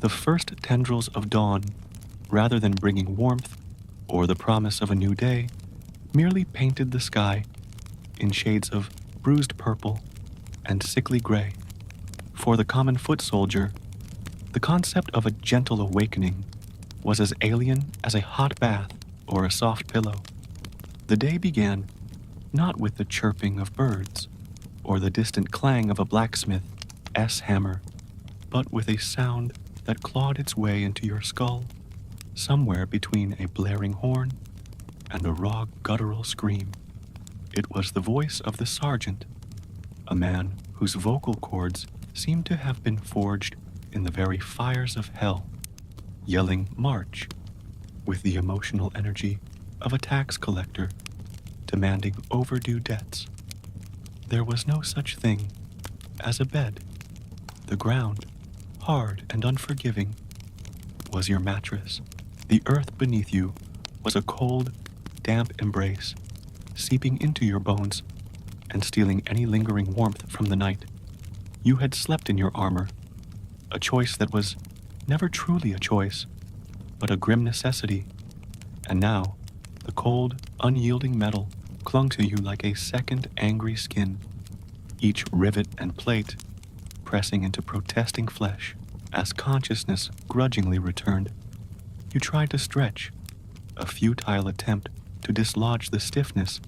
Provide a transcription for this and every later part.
The first tendrils of dawn, rather than bringing warmth or the promise of a new day, merely painted the sky in shades of bruised purple and sickly gray. For the common foot soldier, the concept of a gentle awakening was as alien as a hot bath or a soft pillow. The day began not with the chirping of birds or the distant clang of a blacksmith's hammer, but with a sound that clawed its way into your skull, somewhere between a blaring horn and a raw guttural scream. It was the voice of the sergeant, a man whose vocal cords seemed to have been forged in the very fires of hell, yelling "March" with the emotional energy of a tax collector demanding overdue debts. There was no such thing as a bed. The ground, hard and unforgiving, was your mattress. The earth beneath you was a cold, damp embrace, seeping into your bones and stealing any lingering warmth from the night. You had slept in your armor, a choice that was never truly a choice, but a grim necessity, and now the cold, unyielding metal clung to you like a second angry skin, each rivet and plate pressing into protesting flesh as consciousness grudgingly returned. You tried to stretch, a futile attempt to dislodge the stiffness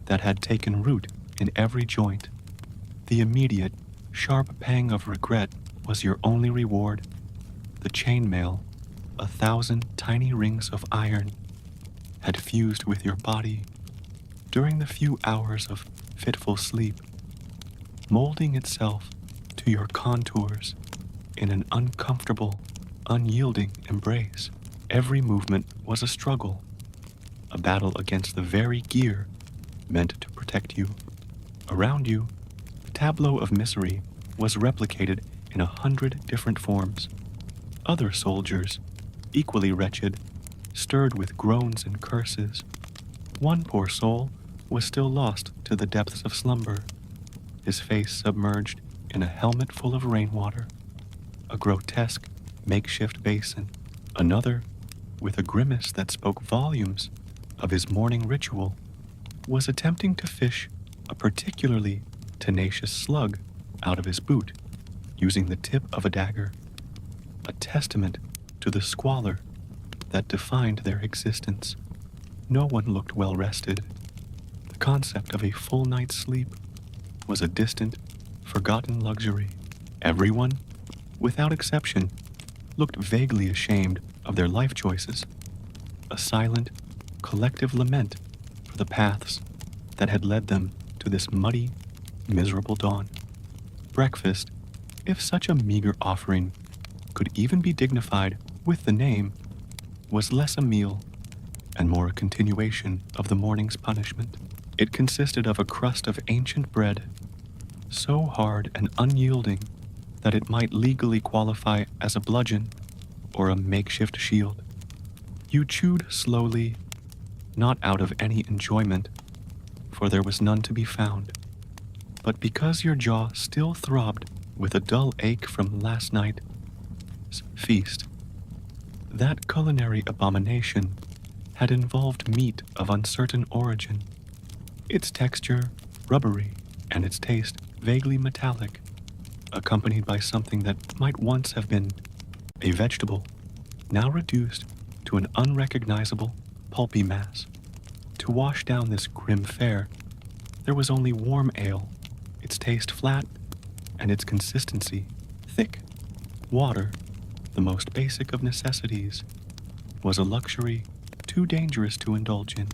that had taken root in every joint. The immediate, sharp pang of regret was your only reward. The chainmail, 1,000 tiny rings of iron, had fused with your body during the few hours of fitful sleep, molding itself to your contours in an uncomfortable, unyielding embrace. Every movement was a struggle, a battle against the very gear meant to protect you. Around you, the tableau of misery was replicated in 100 different forms. Other soldiers, equally wretched, stirred with groans and curses. One poor soul was still lost to the depths of slumber, his face submerged in a helmet full of rainwater, a grotesque makeshift basin. Another, with a grimace that spoke volumes of his morning ritual, was attempting to fish a particularly tenacious slug out of his boot, using the tip of a dagger, a testament to the squalor that defined their existence. No one looked well rested. The concept of a full night's sleep was a distant, forgotten luxury. Everyone, without exception, looked vaguely ashamed of their life choices, a silent, collective lament for the paths that had led them to this muddy, miserable dawn. Breakfast, if such a meager offering could even be dignified with the name, was less a meal and more a continuation of the morning's punishment. It consisted of a crust of ancient bread, so hard and unyielding that it might legally qualify as a bludgeon or a makeshift shield. You chewed slowly, not out of any enjoyment, for there was none to be found, but because your jaw still throbbed with a dull ache from last night's feast. That culinary abomination had involved meat of uncertain origin, its texture rubbery and its taste vaguely metallic, accompanied by something that might once have been a vegetable, now reduced to an unrecognizable, pulpy mass. To wash down this grim fare, there was only warm ale, its taste flat and its consistency thick. Water, the most basic of necessities, was a luxury too dangerous to indulge in.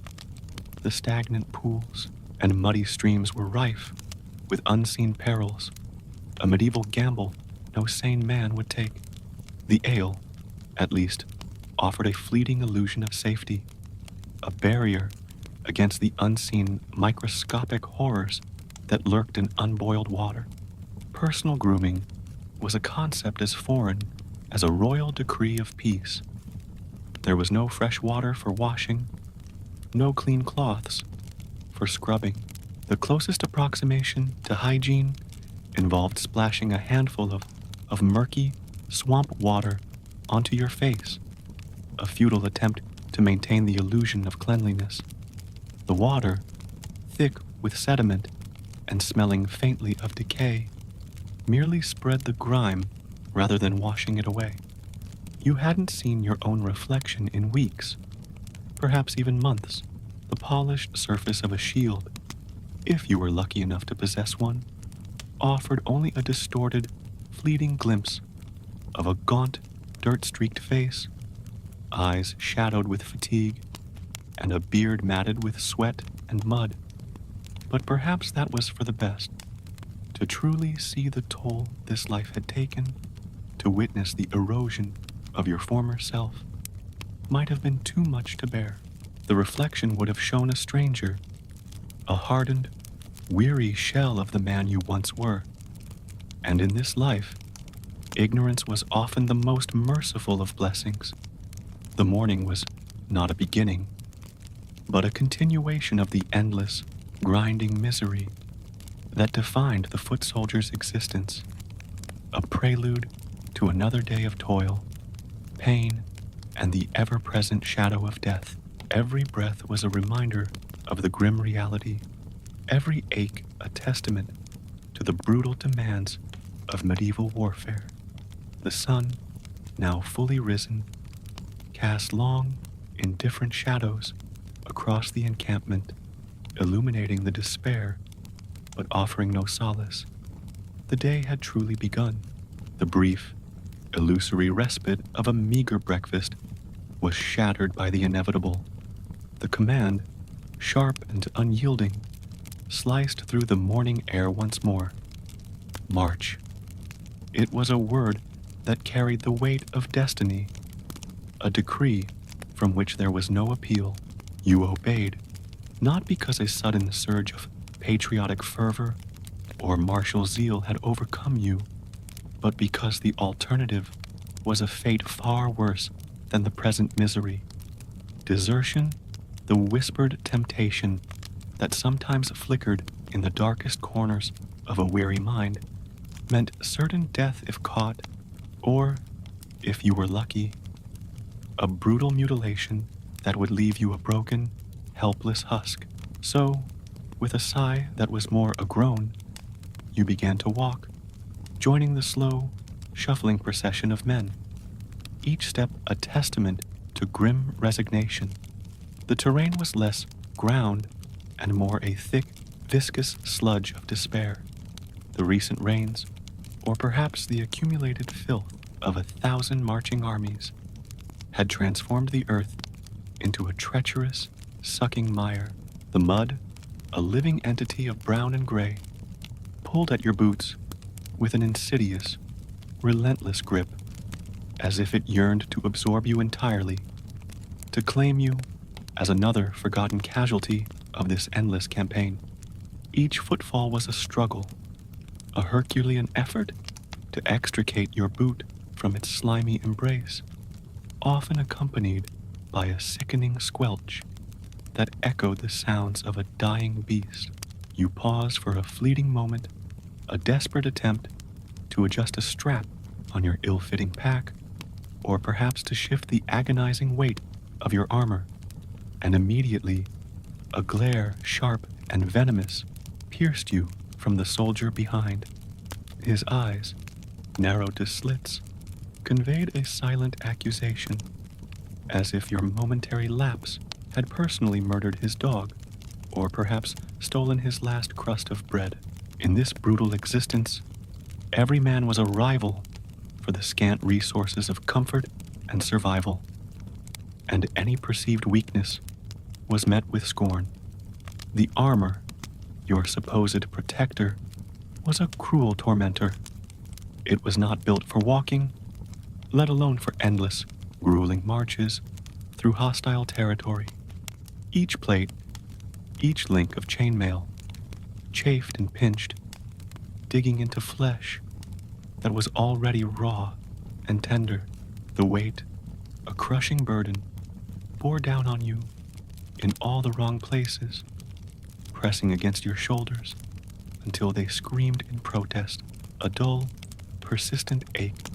The stagnant pools and muddy streams were rife with unseen perils, a medieval gamble no sane man would take. The ale, at least, offered a fleeting illusion of safety, a barrier against the unseen microscopic horrors that lurked in unboiled water. Personal grooming was a concept as foreign as a royal decree of peace. There was no fresh water for washing, no clean cloths for scrubbing. The closest approximation to hygiene involved splashing a handful of murky swamp water onto your face, a futile attempt to maintain the illusion of cleanliness. The water, thick with sediment and smelling faintly of decay, merely spread the grime rather than washing it away. You hadn't seen your own reflection in weeks, perhaps even months. The polished surface of a shield, if you were lucky enough to possess one, offered only a distorted, fleeting glimpse of a gaunt, dirt-streaked face, eyes shadowed with fatigue, and a beard matted with sweat and mud. But perhaps that was for the best. To truly see the toll this life had taken, to witness the erosion of your former self, might have been too much to bear. The reflection would have shown a stranger, a hardened, weary shell of the man you once were. And in this life, ignorance was often the most merciful of blessings. The morning was not a beginning, but a continuation of the endless, grinding misery that defined the foot soldier's existence, a prelude to another day of toil, pain, and the ever-present shadow of death. Every breath was a reminder of the grim reality, every ache a testament to the brutal demands of medieval warfare. The sun, now fully risen, cast long, indifferent shadows across the encampment, illuminating the despair, but offering no solace. The day had truly begun. The brief, illusory respite of a meager breakfast was shattered by the inevitable. The command, sharp and unyielding, sliced through the morning air once more. March. It was a word that carried the weight of destiny, a decree from which there was no appeal. You obeyed, not because a sudden surge of patriotic fervor or martial zeal had overcome you, but because the alternative was a fate far worse than the present misery. Desertion, the whispered temptation that sometimes flickered in the darkest corners of a weary mind, meant certain death if caught, or, if you were lucky, a brutal mutilation that would leave you a broken, helpless husk. So, with a sigh that was more a groan, you began to walk, joining the slow, shuffling procession of men, each step a testament to grim resignation. The terrain was less ground and more a thick, viscous sludge of despair. The recent rains, or perhaps the accumulated filth of 1,000 marching armies, had transformed the earth into a treacherous, sucking mire. The mud, a living entity of brown and gray, pulled at your boots with an insidious, relentless grip, as if it yearned to absorb you entirely, to claim you as another forgotten casualty of this endless campaign. Each footfall was a struggle, a Herculean effort to extricate your boot from its slimy embrace, often accompanied by a sickening squelch that echoed the sounds of a dying beast. You paused for a fleeting moment, a desperate attempt to adjust a strap on your ill-fitting pack, or perhaps to shift the agonizing weight of your armor, and immediately a glare sharp and venomous pierced you from the soldier behind. His eyes, narrowed to slits, conveyed a silent accusation, as if your momentary lapse had personally murdered his dog, or perhaps stolen his last crust of bread. In this brutal existence, every man was a rival for the scant resources of comfort and survival, and any perceived weakness was met with scorn. The armor, your supposed protector, was a cruel tormentor. It was not built for walking, let alone for endless, grueling marches through hostile territory. Each plate, each link of chainmail, chafed and pinched, digging into flesh that was already raw and tender. The weight, a crushing burden, bore down on you in all the wrong places, pressing against your shoulders until they screamed in protest, a dull, persistent ache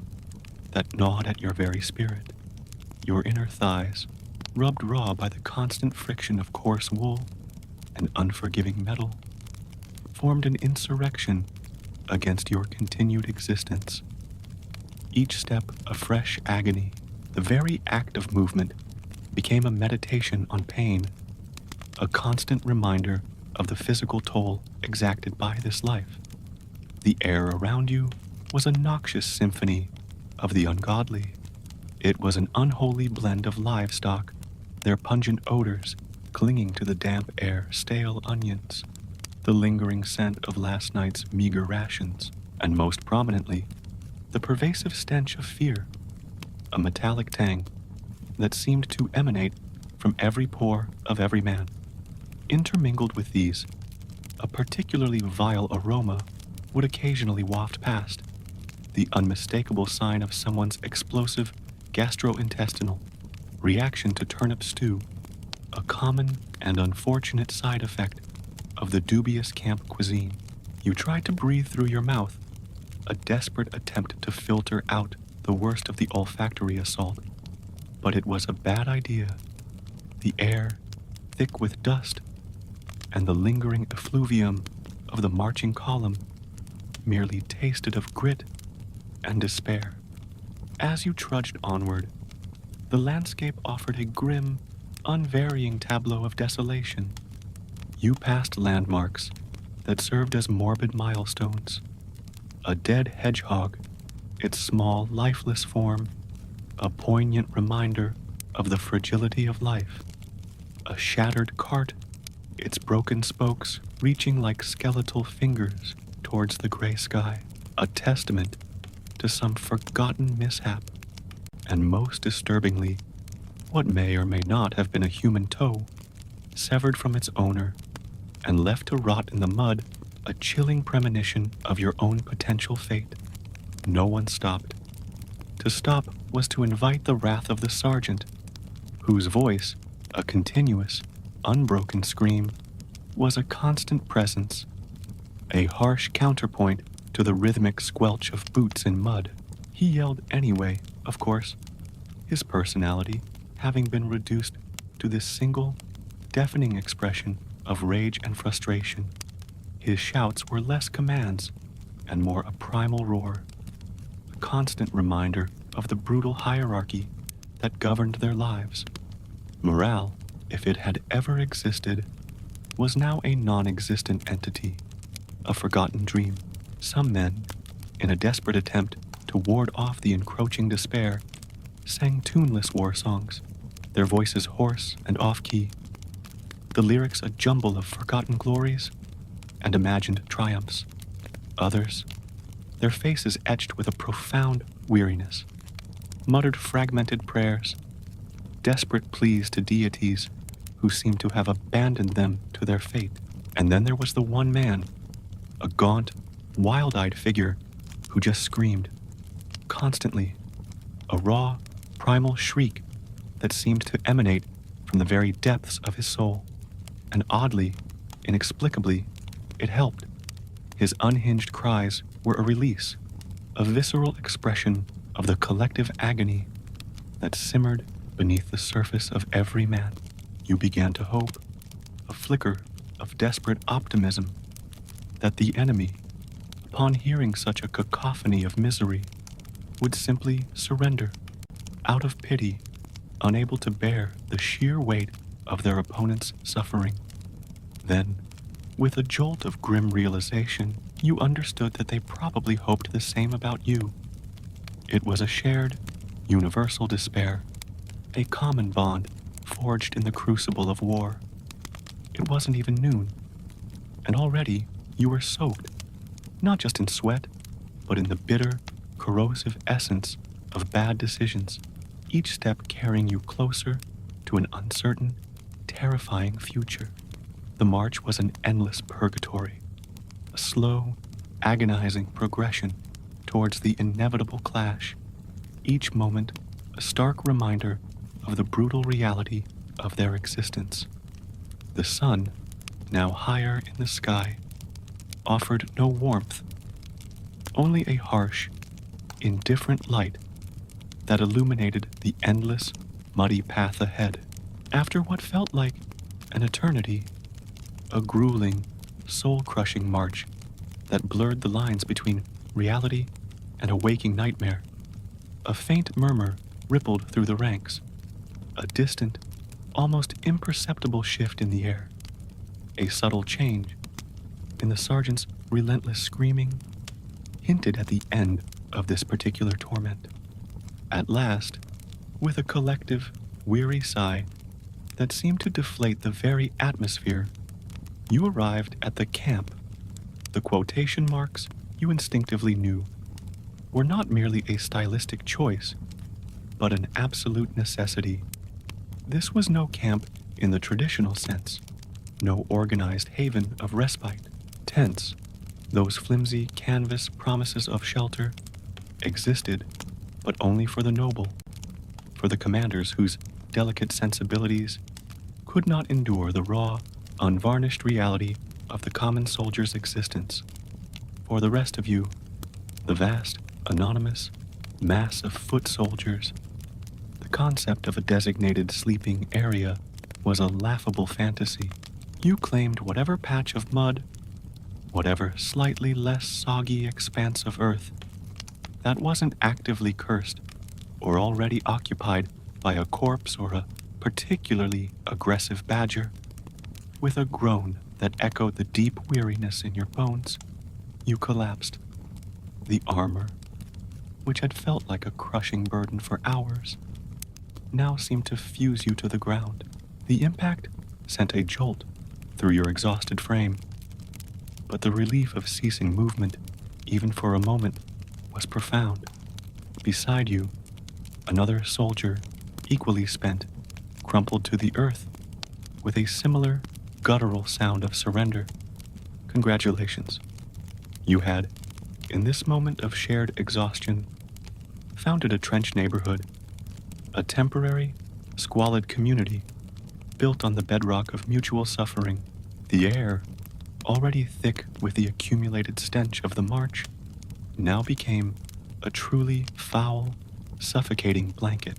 that gnawed at your very spirit. Your inner thighs, rubbed raw by the constant friction of coarse wool and unforgiving metal, formed an insurrection against your continued existence. Each step a fresh agony, the very act of movement became a meditation on pain, a constant reminder of the physical toll exacted by this life. The air around you was a noxious symphony of the ungodly. It was an unholy blend of livestock, their pungent odors clinging to the damp air, stale onions, the lingering scent of last night's meager rations, and most prominently, the pervasive stench of fear, a metallic tang that seemed to emanate from every pore of every man. Intermingled with these, a particularly vile aroma would occasionally waft past, the unmistakable sign of someone's explosive gastrointestinal reaction to turnip stew, a common and unfortunate side effect of the dubious camp cuisine. You tried to breathe through your mouth, a desperate attempt to filter out the worst of the olfactory assault, but it was a bad idea. The air, thick with dust, and the lingering effluvium of the marching column merely tasted of grit and despair. As you trudged onward, the landscape offered a grim, unvarying tableau of desolation. You passed landmarks that served as morbid milestones. A dead hedgehog, its small, lifeless form, a poignant reminder of the fragility of life. A shattered cart, its broken spokes reaching like skeletal fingers towards the gray sky, a testament to some forgotten mishap. And most disturbingly, what may or may not have been a human toe, severed from its owner and left to rot in the mud, a chilling premonition of your own potential fate. No one stopped. To stop was to invite the wrath of the sergeant, whose voice, a continuous, unbroken scream, was a constant presence, a harsh counterpoint to the rhythmic squelch of boots in mud. He yelled anyway, of course, his personality having been reduced to this single, deafening expression of rage and frustration. His shouts were less commands and more a primal roar, a constant reminder of the brutal hierarchy that governed their lives. Morale, if it had ever existed, was now a non-existent entity, a forgotten dream. Some men, in a desperate attempt to ward off the encroaching despair, sang tuneless war songs, their voices hoarse and off-key, the lyrics a jumble of forgotten glories and imagined triumphs. Others, their faces etched with a profound weariness, muttered fragmented prayers, desperate pleas to deities who seemed to have abandoned them to their fate. And then there was the one man, a gaunt, wild-eyed figure who just screamed, constantly, a raw, primal shriek that seemed to emanate from the very depths of his soul. And oddly, inexplicably, it helped. His unhinged cries were a release, a visceral expression of the collective agony that simmered beneath the surface of every man. You began to hope, a flicker of desperate optimism, that the enemy, upon hearing such a cacophony of misery, would simply surrender, out of pity, unable to bear the sheer weight of their opponent's suffering. Then, with a jolt of grim realization, you understood that they probably hoped the same about you. It was a shared, universal despair, a common bond forged in the crucible of war. It wasn't even noon, and already you were soaked, not just in sweat, but in the bitter, corrosive essence of bad decisions, each step carrying you closer to an uncertain, terrifying future. The march was an endless purgatory, a slow, agonizing progression towards the inevitable clash, each moment a stark reminder of the brutal reality of their existence. The sun, now higher in the sky, offered no warmth, only a harsh, indifferent light that illuminated the endless, muddy path ahead. After what felt like an eternity, a grueling, soul-crushing march that blurred the lines between reality and a waking nightmare, a faint murmur rippled through the ranks, a distant, almost imperceptible shift in the air, a subtle change in the sergeant's relentless screaming hinted at the end of this particular torment. At last, with a collective, weary sigh that seemed to deflate the very atmosphere, you arrived at the camp. The quotation marks you instinctively knew were not merely a stylistic choice, but an absolute necessity. This was no camp in the traditional sense, no organized haven of respite. Tents, those flimsy canvas promises of shelter, existed, but only for the noble, for the commanders whose delicate sensibilities could not endure the raw, unvarnished reality of the common soldier's existence. For the rest of you, the vast, anonymous mass of foot soldiers, the concept of a designated sleeping area was a laughable fantasy. You claimed whatever patch of mud, whatever slightly less soggy expanse of earth that wasn't actively cursed or already occupied by a corpse or a particularly aggressive badger. With a groan that echoed the deep weariness in your bones, you collapsed. The armor, which had felt like a crushing burden for hours, now seemed to fuse you to the ground. The impact sent a jolt through your exhausted frame, but the relief of ceasing movement, even for a moment, was profound. Beside you, another soldier, equally spent, crumpled to the earth with a similar guttural sound of surrender. Congratulations. You had, in this moment of shared exhaustion, founded a trench neighborhood, a temporary, squalid community built on the bedrock of mutual suffering. The air, already thick with the accumulated stench of the march, now became a truly foul, suffocating blanket.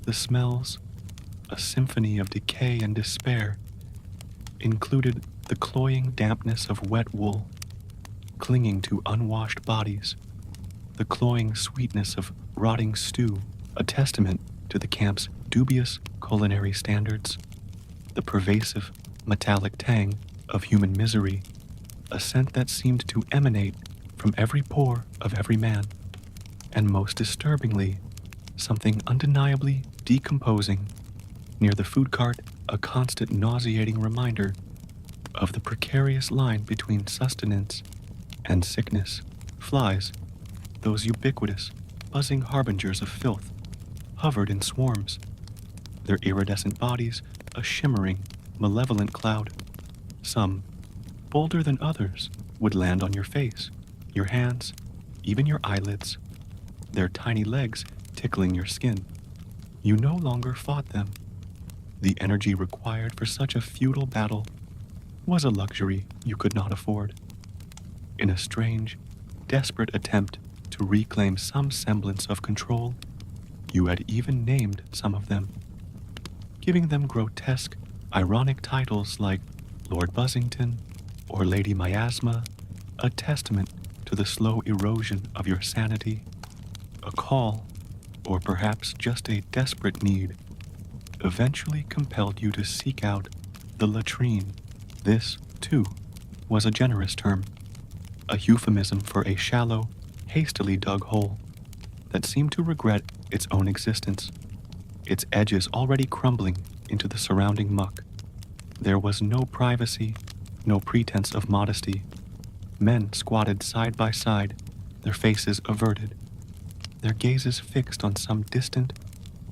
The smells, a symphony of decay and despair, included the cloying dampness of wet wool, clinging to unwashed bodies, the cloying sweetness of rotting stew, a testament to the camp's dubious culinary standards, the pervasive metallic tang of human misery, a scent that seemed to emanate from every pore of every man, and most disturbingly, something undeniably decomposing near the food cart, a constant nauseating reminder of the precarious line between sustenance and sickness. Flies, those ubiquitous, buzzing harbingers of filth, hovered in swarms, their iridescent bodies a shimmering, malevolent cloud. Some, bolder than others, would land on your face, your hands, even your eyelids, their tiny legs tickling your skin. You no longer fought them. The energy required for such a futile battle was a luxury you could not afford. In a strange, desperate attempt to reclaim some semblance of control, you had even named some of them, giving them grotesque, ironic titles like Lord Buzzington or Lady Miasma, a testament to the slow erosion of your sanity. A call, or perhaps just a desperate need, eventually compelled you to seek out the latrine. This, too, was a generous term, a euphemism for a shallow, hastily dug hole that seemed to regret its own existence, its edges already crumbling into the surrounding muck. There was no privacy, no pretense of modesty. Men squatted side by side, their faces averted, their gazes fixed on some distant,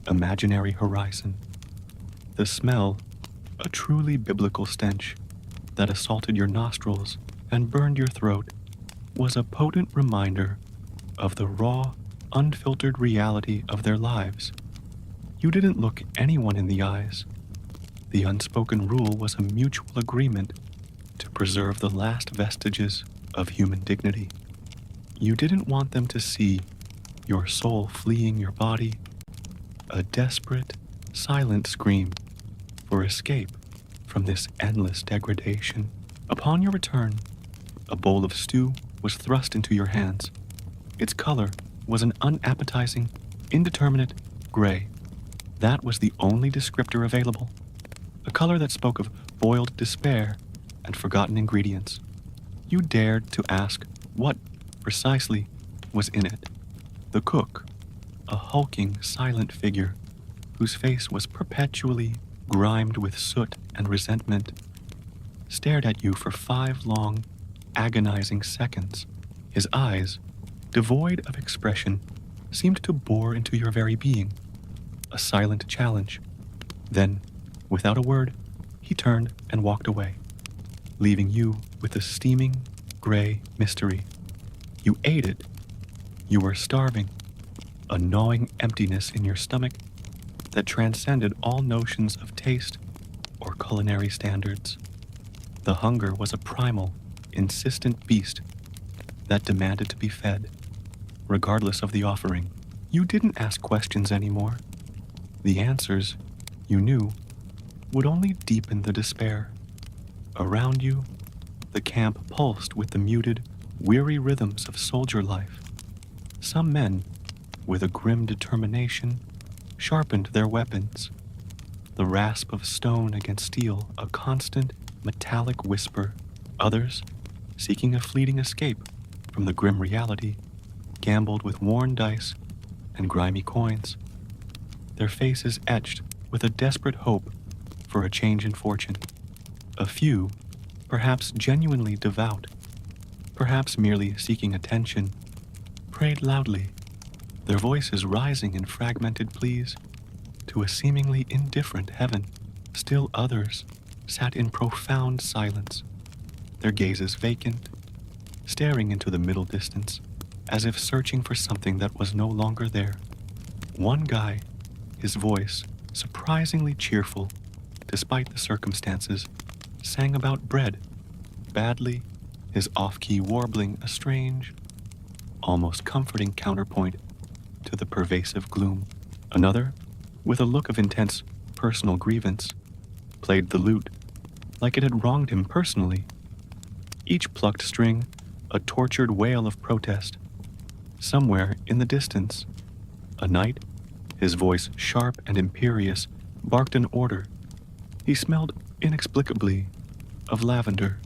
imaginary horizon. The smell, a truly biblical stench that assaulted your nostrils and burned your throat, was a potent reminder of the raw, unfiltered reality of their lives. You didn't look anyone in the eyes. The unspoken rule was a mutual agreement to preserve the last vestiges of human dignity. You didn't want them to see your soul fleeing your body, a desperate, silent scream for escape from this endless degradation. Upon your return, a bowl of stew was thrust into your hands. Its color was an unappetizing, indeterminate gray. That was the only descriptor available, a color that spoke of boiled despair and forgotten ingredients. You dared to ask what, precisely, was in it. The cook, a hulking, silent figure whose face was perpetually grimed with soot and resentment, stared at you for 5 long, agonizing seconds. His eyes, devoid of expression, seemed to bore into your very being, a silent challenge. Then, without a word, he turned and walked away, leaving you with a steaming, gray mystery. You ate it. You were starving, a gnawing emptiness in your stomach that transcended all notions of taste or culinary standards. The hunger was a primal, insistent beast that demanded to be fed, regardless of the offering. You didn't ask questions anymore. The answers, you knew, would only deepen the despair. Around you, the camp pulsed with the muted, weary rhythms of soldier life. Some men, with a grim determination, sharpened their weapons, the rasp of stone against steel a constant, metallic whisper. Others, seeking a fleeting escape from the grim reality, gambled with worn dice and grimy coins, their faces etched with a desperate hope for a change in fortune. A few, perhaps genuinely devout, perhaps merely seeking attention, prayed loudly, their voices rising in fragmented pleas to a seemingly indifferent heaven. Still others sat in profound silence, their gazes vacant, staring into the middle distance, as if searching for something that was no longer there. One guy, his voice surprisingly cheerful despite the circumstances, sang about bread, badly, his off-key warbling a strange, almost comforting counterpoint to the pervasive gloom. Another, with a look of intense personal grievance, played the lute like it had wronged him personally, each plucked string a tortured wail of protest. Somewhere in the distance, a knight, his voice sharp and imperious, barked an order. He smelled inexplicably of lavender,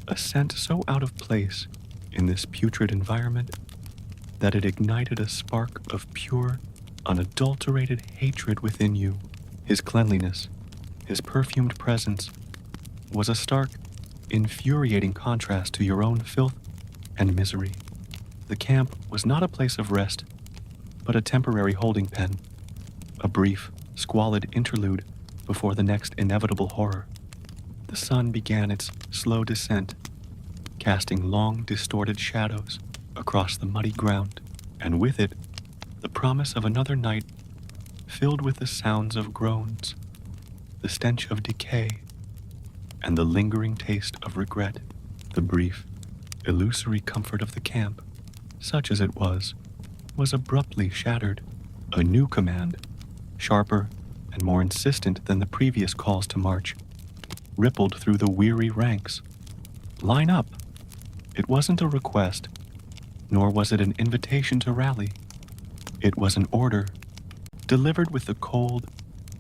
a scent so out of place in this putrid environment that it ignited a spark of pure, unadulterated hatred within you. His cleanliness, his perfumed presence, was a stark, infuriating contrast to your own filth and misery. The camp was not a place of rest, but a temporary holding pen, a brief, squalid interlude before the next inevitable horror. The sun began its slow descent, casting long, distorted shadows across the muddy ground, and with it, the promise of another night filled with the sounds of groans, the stench of decay, and the lingering taste of regret. The brief, illusory comfort of the camp, such as it was abruptly shattered. A new command, sharper and more insistent than the previous calls to march, rippled through the weary ranks. Line up. It wasn't a request, nor was it an invitation to rally. It was an order, delivered with the cold,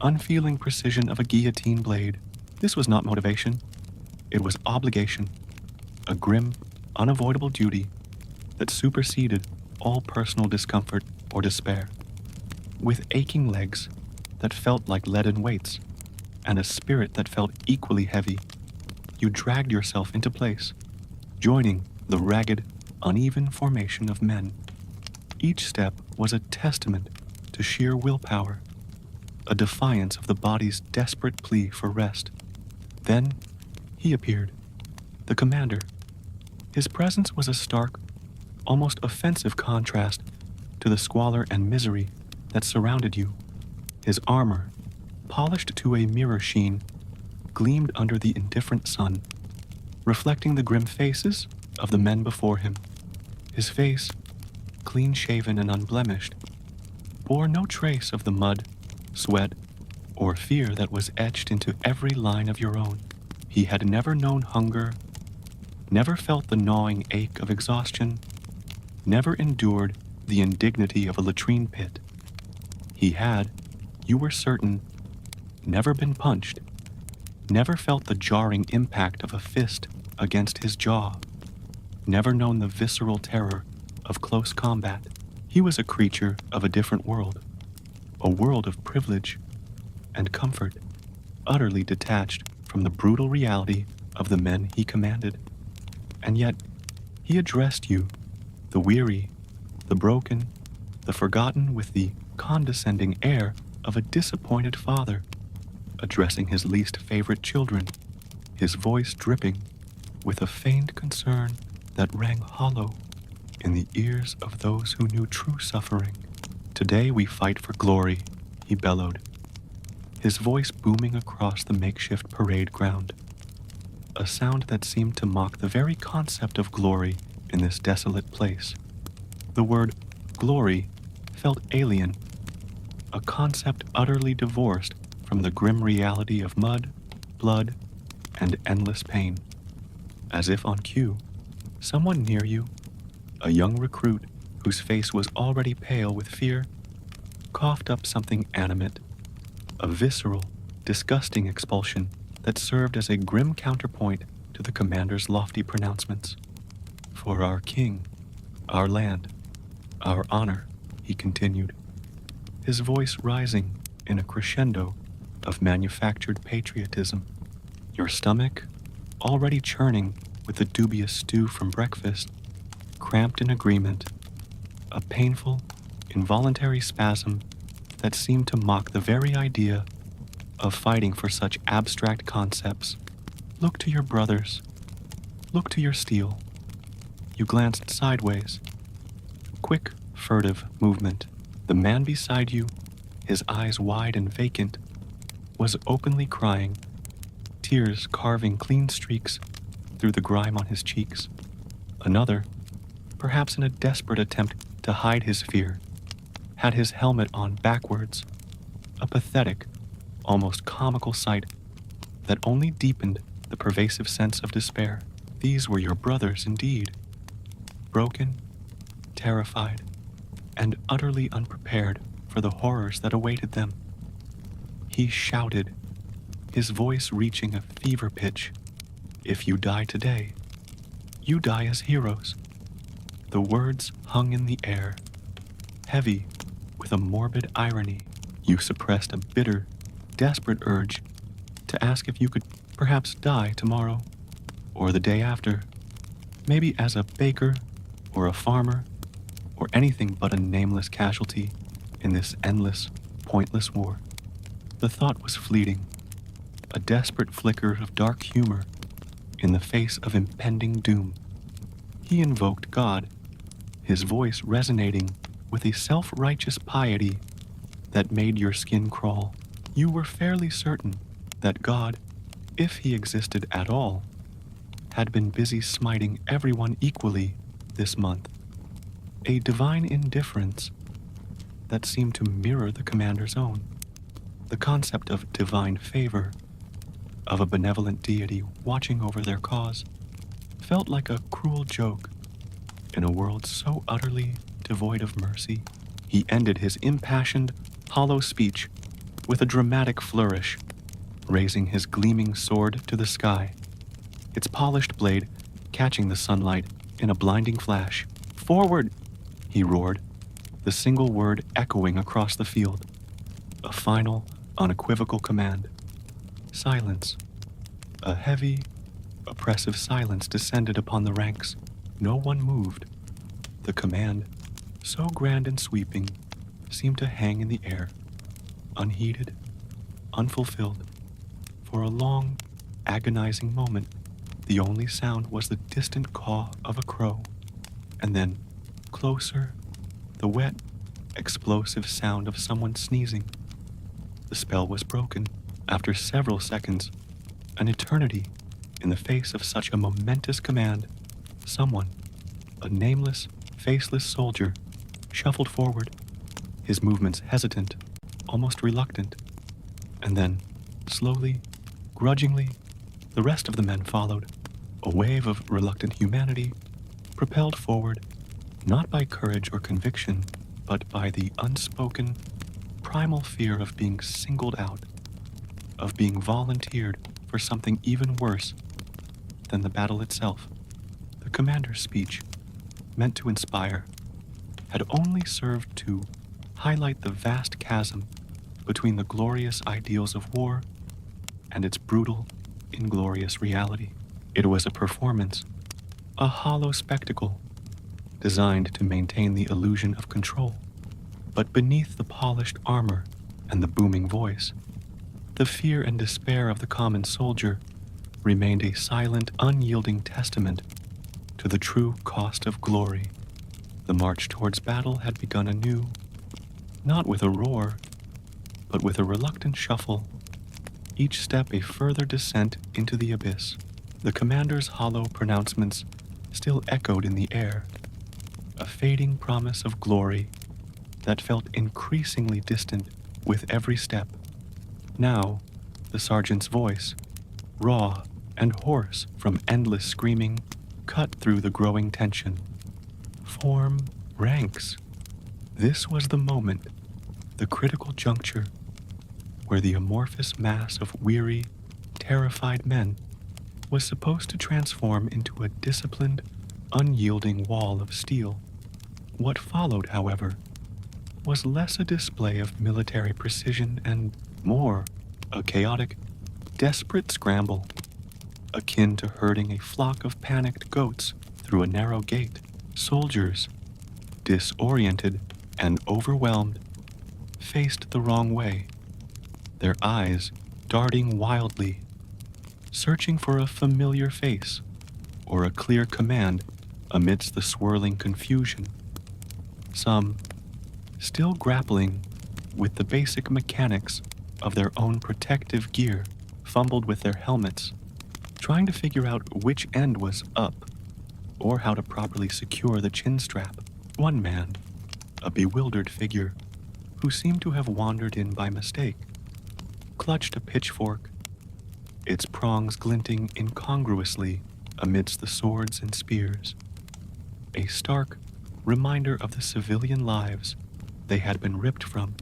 unfeeling precision of a guillotine blade. This was not motivation. It was obligation, a grim, unavoidable duty that superseded all personal discomfort or despair. With aching legs that felt like leaden weights, and a spirit that felt equally heavy, you dragged yourself into place, joining the ragged, uneven formation of men. Each step was a testament to sheer willpower, a defiance of the body's desperate plea for rest. Then he appeared, the commander. His presence was a stark, almost offensive contrast to the squalor and misery that surrounded you. His armor, polished to a mirror sheen, gleamed under the indifferent sun, reflecting the grim faces of the men before him. His face, clean-shaven and unblemished, bore no trace of the mud, sweat, or fear that was etched into every line of your own. He had never known hunger, never felt the gnawing ache of exhaustion, never endured the indignity of a latrine pit. He had, you were certain, never been punched, never felt the jarring impact of a fist against his jaw, never known the visceral terror of close combat. He was a creature of a different world, a world of privilege and comfort, utterly detached from the brutal reality of the men he commanded. And yet, he addressed you, the weary, the broken, the forgotten, with the condescending air of a disappointed father, addressing his least favorite children, his voice dripping with a feigned concern that rang hollow in the ears of those who knew true suffering. "Today we fight for glory," he bellowed, his voice booming across the makeshift parade ground, a sound that seemed to mock the very concept of glory in this desolate place. The word glory felt alien, a concept utterly divorced from the grim reality of mud, blood, and endless pain. As if on cue, someone near you, a young recruit whose face was already pale with fear, coughed up something animate, a visceral, disgusting expulsion that served as a grim counterpoint to the commander's lofty pronouncements. "For our king, our land, our honor," he continued, his voice rising in a crescendo of manufactured patriotism. Your stomach, already churning with the dubious stew from breakfast, cramped in agreement, a painful, involuntary spasm that seemed to mock the very idea of fighting for such abstract concepts. Look to your brothers. Look to your steel. You glanced sideways. Quick, furtive movement. The man beside you, his eyes wide and vacant, was openly crying, tears carving clean streaks through the grime on his cheeks. Another, perhaps in a desperate attempt to hide his fear, had his helmet on backwards, a pathetic, almost comical sight that only deepened the pervasive sense of despair. These were your brothers indeed, broken, terrified, and utterly unprepared for the horrors that awaited them. He shouted, his voice reaching a fever pitch, "If you die today, you die as heroes." The words hung in the air, heavy with a morbid irony. You suppressed a bitter, desperate urge to ask if you could perhaps die tomorrow, or the day after, maybe as a baker or a farmer, or anything but a nameless casualty in this endless, pointless war. The thought was fleeting, a desperate flicker of dark humor in the face of impending doom. He invoked God, his voice resonating with a self-righteous piety that made your skin crawl. You were fairly certain that God, if he existed at all, had been busy smiting everyone equally this month. A divine indifference that seemed to mirror the commander's own. The concept of divine favor, of a benevolent deity watching over their cause, felt like a cruel joke in a world so utterly devoid of mercy. He ended his impassioned, hollow speech with a dramatic flourish, raising his gleaming sword to the sky, its polished blade catching the sunlight in a blinding flash. "Forward!" he roared, the single word echoing across the field. A final, unequivocal command. Silence. A heavy, oppressive silence descended upon the ranks. No one moved. The command, so grand and sweeping, seemed to hang in the air, unheeded, unfulfilled. For a long, agonizing moment, the only sound was the distant caw of a crow, and then, closer, the wet, explosive sound of someone sneezing. The spell was broken. After several seconds, an eternity, in the face of such a momentous command, someone, a nameless, faceless soldier, shuffled forward, his movements hesitant, almost reluctant. And then, slowly, grudgingly, the rest of the men followed, a wave of reluctant humanity propelled forward, not by courage or conviction, but by the unspoken, primal fear of being singled out, of being volunteered for something even worse than the battle itself. The commander's speech, meant to inspire, had only served to highlight the vast chasm between the glorious ideals of war and its brutal, inglorious reality. It was a performance, a hollow spectacle, designed to maintain the illusion of control. But beneath the polished armor and the booming voice, the fear and despair of the common soldier remained a silent, unyielding testament to the true cost of glory. The march towards battle had begun anew, not with a roar, but with a reluctant shuffle, each step a further descent into the abyss. The commander's hollow pronouncements still echoed in the air, a fading promise of glory that felt increasingly distant with every step. Now, the sergeant's voice, raw and hoarse from endless screaming, cut through the growing tension. Form ranks. This was the moment, the critical juncture, where the amorphous mass of weary, terrified men was supposed to transform into a disciplined, unyielding wall of steel. What followed, however, was less a display of military precision and more a chaotic, desperate scramble, akin to herding a flock of panicked goats through a narrow gate. Soldiers, disoriented and overwhelmed, faced the wrong way, their eyes darting wildly, searching for a familiar face or a clear command amidst the swirling confusion. Some, still grappling with the basic mechanics of their own protective gear, fumbled with their helmets, trying to figure out which end was up or how to properly secure the chin strap. One man, a bewildered figure who seemed to have wandered in by mistake, clutched a pitchfork, its prongs glinting incongruously amidst the swords and spears, a stark reminder of the civilian lives they had been ripped from.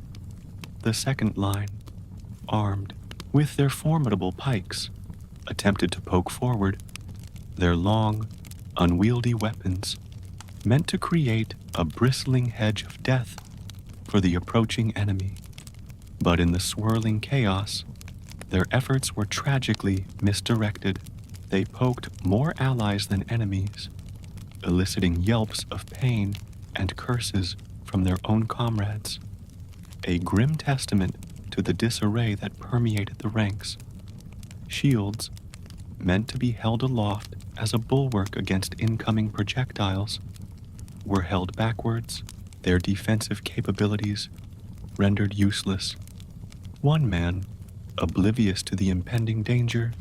The second line, armed with their formidable pikes, attempted to poke forward, their long, unwieldy weapons meant to create a bristling hedge of death for the approaching enemy. But in the swirling chaos, their efforts were tragically misdirected. They poked more allies than enemies, eliciting yelps of pain and curses from their own comrades, a grim testament to the disarray that permeated the ranks. Shields, meant to be held aloft as a bulwark against incoming projectiles, were held backwards, their defensive capabilities rendered useless. One man, oblivious to the impending danger,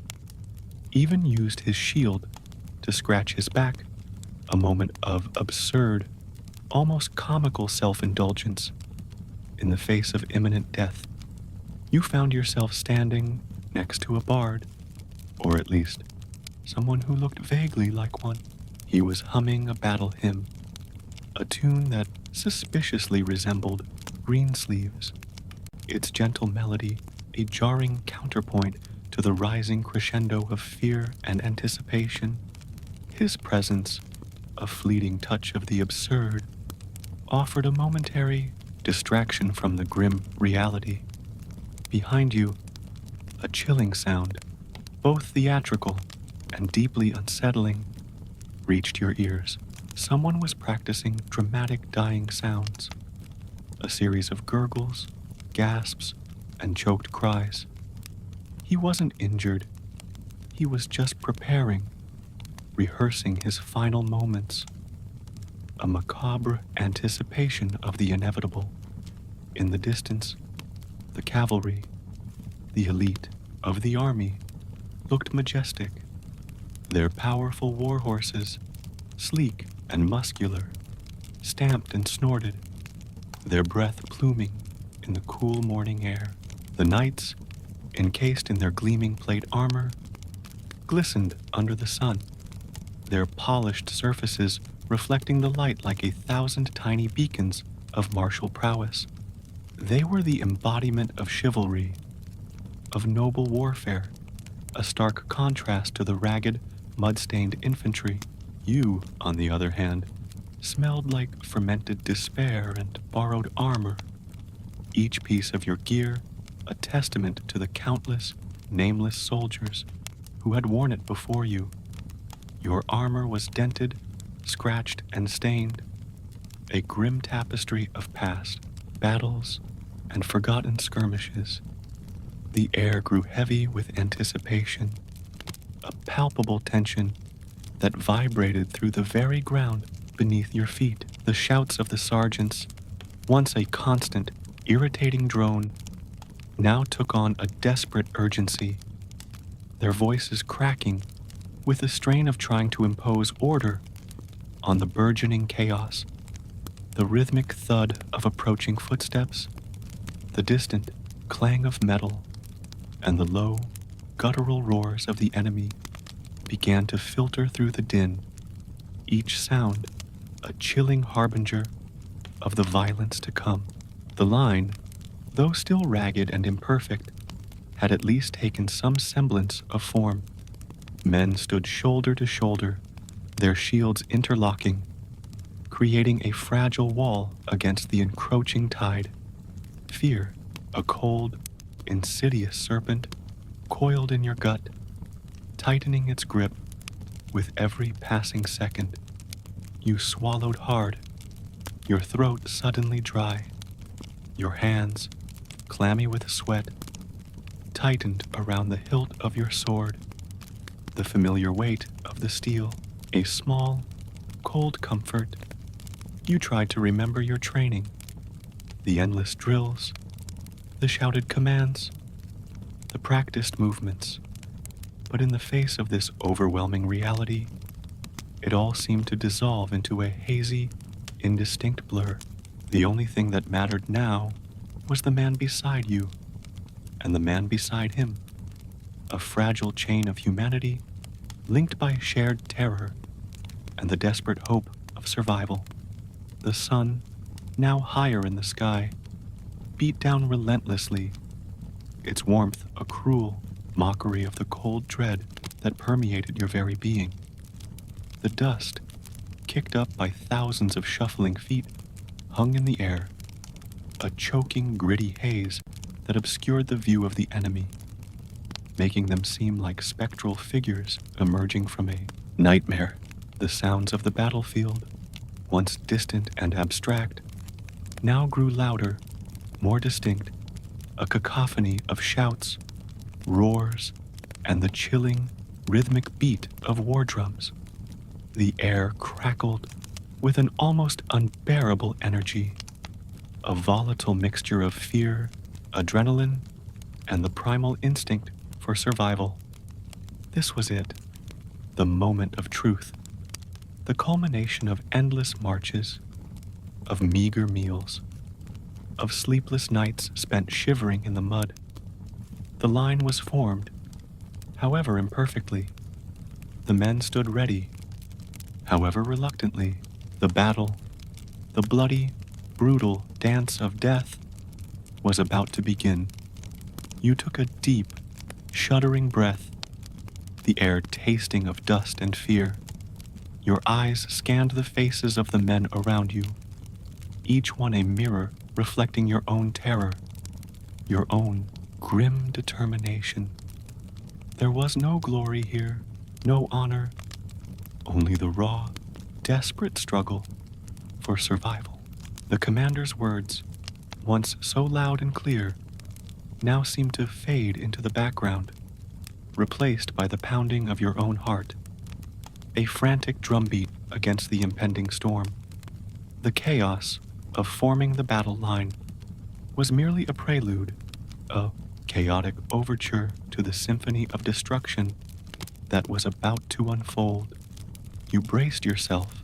even used his shield to scratch his back, a moment of absurd, almost comical self-indulgence in the face of imminent death. You found yourself standing next to a bard, or at least someone who looked vaguely like one. He was humming a battle hymn, a tune that suspiciously resembled Greensleeves, its gentle melody a jarring counterpoint to the rising crescendo of fear and anticipation. His presence, a fleeting touch of the absurd, offered a momentary distraction from the grim reality. Behind you, a chilling sound, both theatrical and deeply unsettling, reached your ears. Someone was practicing dramatic dying sounds, a series of gurgles, gasps, and choked cries. He wasn't injured. He was just preparing, rehearsing his final moments, a macabre anticipation of the inevitable. In the distance, the cavalry, the elite of the army, looked majestic, their powerful war horses, sleek and muscular, stamped and snorted, their breath pluming in the cool morning air. The knights, encased in their gleaming plate armor, glistened under the sun, their polished surfaces reflecting the light like 1,000 tiny beacons of martial prowess. They were the embodiment of chivalry, of noble warfare, a stark contrast to the ragged, mud-stained infantry. You, on the other hand, smelled like fermented despair and borrowed armor, each piece of your gear a testament to the countless, nameless soldiers who had worn it before you. Your armor was dented, scratched, and stained, a grim tapestry of past battles and forgotten skirmishes. The air grew heavy with anticipation, a palpable tension that vibrated through the very ground beneath your feet. The shouts of the sergeants, once a constant, irritating drone, now took on a desperate urgency, their voices cracking with the strain of trying to impose order on the burgeoning chaos. The rhythmic thud of approaching footsteps, the distant clang of metal, and the low, guttural roars of the enemy began to filter through the din, each sound a chilling harbinger of the violence to come. The line, though still ragged and imperfect, had at least taken some semblance of form. Men stood shoulder to shoulder, their shields interlocking, creating a fragile wall against the encroaching tide. Fear, a cold, insidious serpent, coiled in your gut, tightening its grip with every passing second. You swallowed hard, your throat suddenly dry, your hands, clammy with sweat, tightened around the hilt of your sword. The familiar weight of the steel, a small, cold comfort. You tried to remember your training, the endless drills, the shouted commands, the practiced movements. But in the face of this overwhelming reality, it all seemed to dissolve into a hazy, indistinct blur. The only thing that mattered now was the man beside you, and the man beside him, a fragile chain of humanity linked by shared terror and the desperate hope of survival. The sun, now higher in the sky, beat down relentlessly, its warmth a cruel mockery of the cold dread that permeated your very being. The dust, kicked up by thousands of shuffling feet, hung in the air, a choking, gritty haze that obscured the view of the enemy, making them seem like spectral figures emerging from a nightmare. The sounds of the battlefield, once distant and abstract, now grew louder, more distinct, a cacophony of shouts, roars, and the chilling, rhythmic beat of war drums. The air crackled with an almost unbearable energy, a volatile mixture of fear, adrenaline, and the primal instinct for survival. This was it, the moment of truth, the culmination of endless marches, of meager meals, of sleepless nights spent shivering in the mud. The line was formed, however imperfectly. The men stood ready, however reluctantly. The battle, the bloody, brutal dance of death, was about to begin. You took a deep, shuddering breath, the air tasting of dust and fear. Your eyes scanned the faces of the men around you, each one a mirror reflecting your own terror, your own grim determination. There was no glory here, no honor, only the raw, desperate struggle for survival. The commander's words, once so loud and clear, now seemed to fade into the background, replaced by the pounding of your own heart, a frantic drumbeat against the impending storm. The chaos of forming the battle line was merely a prelude, a chaotic overture to the symphony of destruction that was about to unfold. You braced yourself,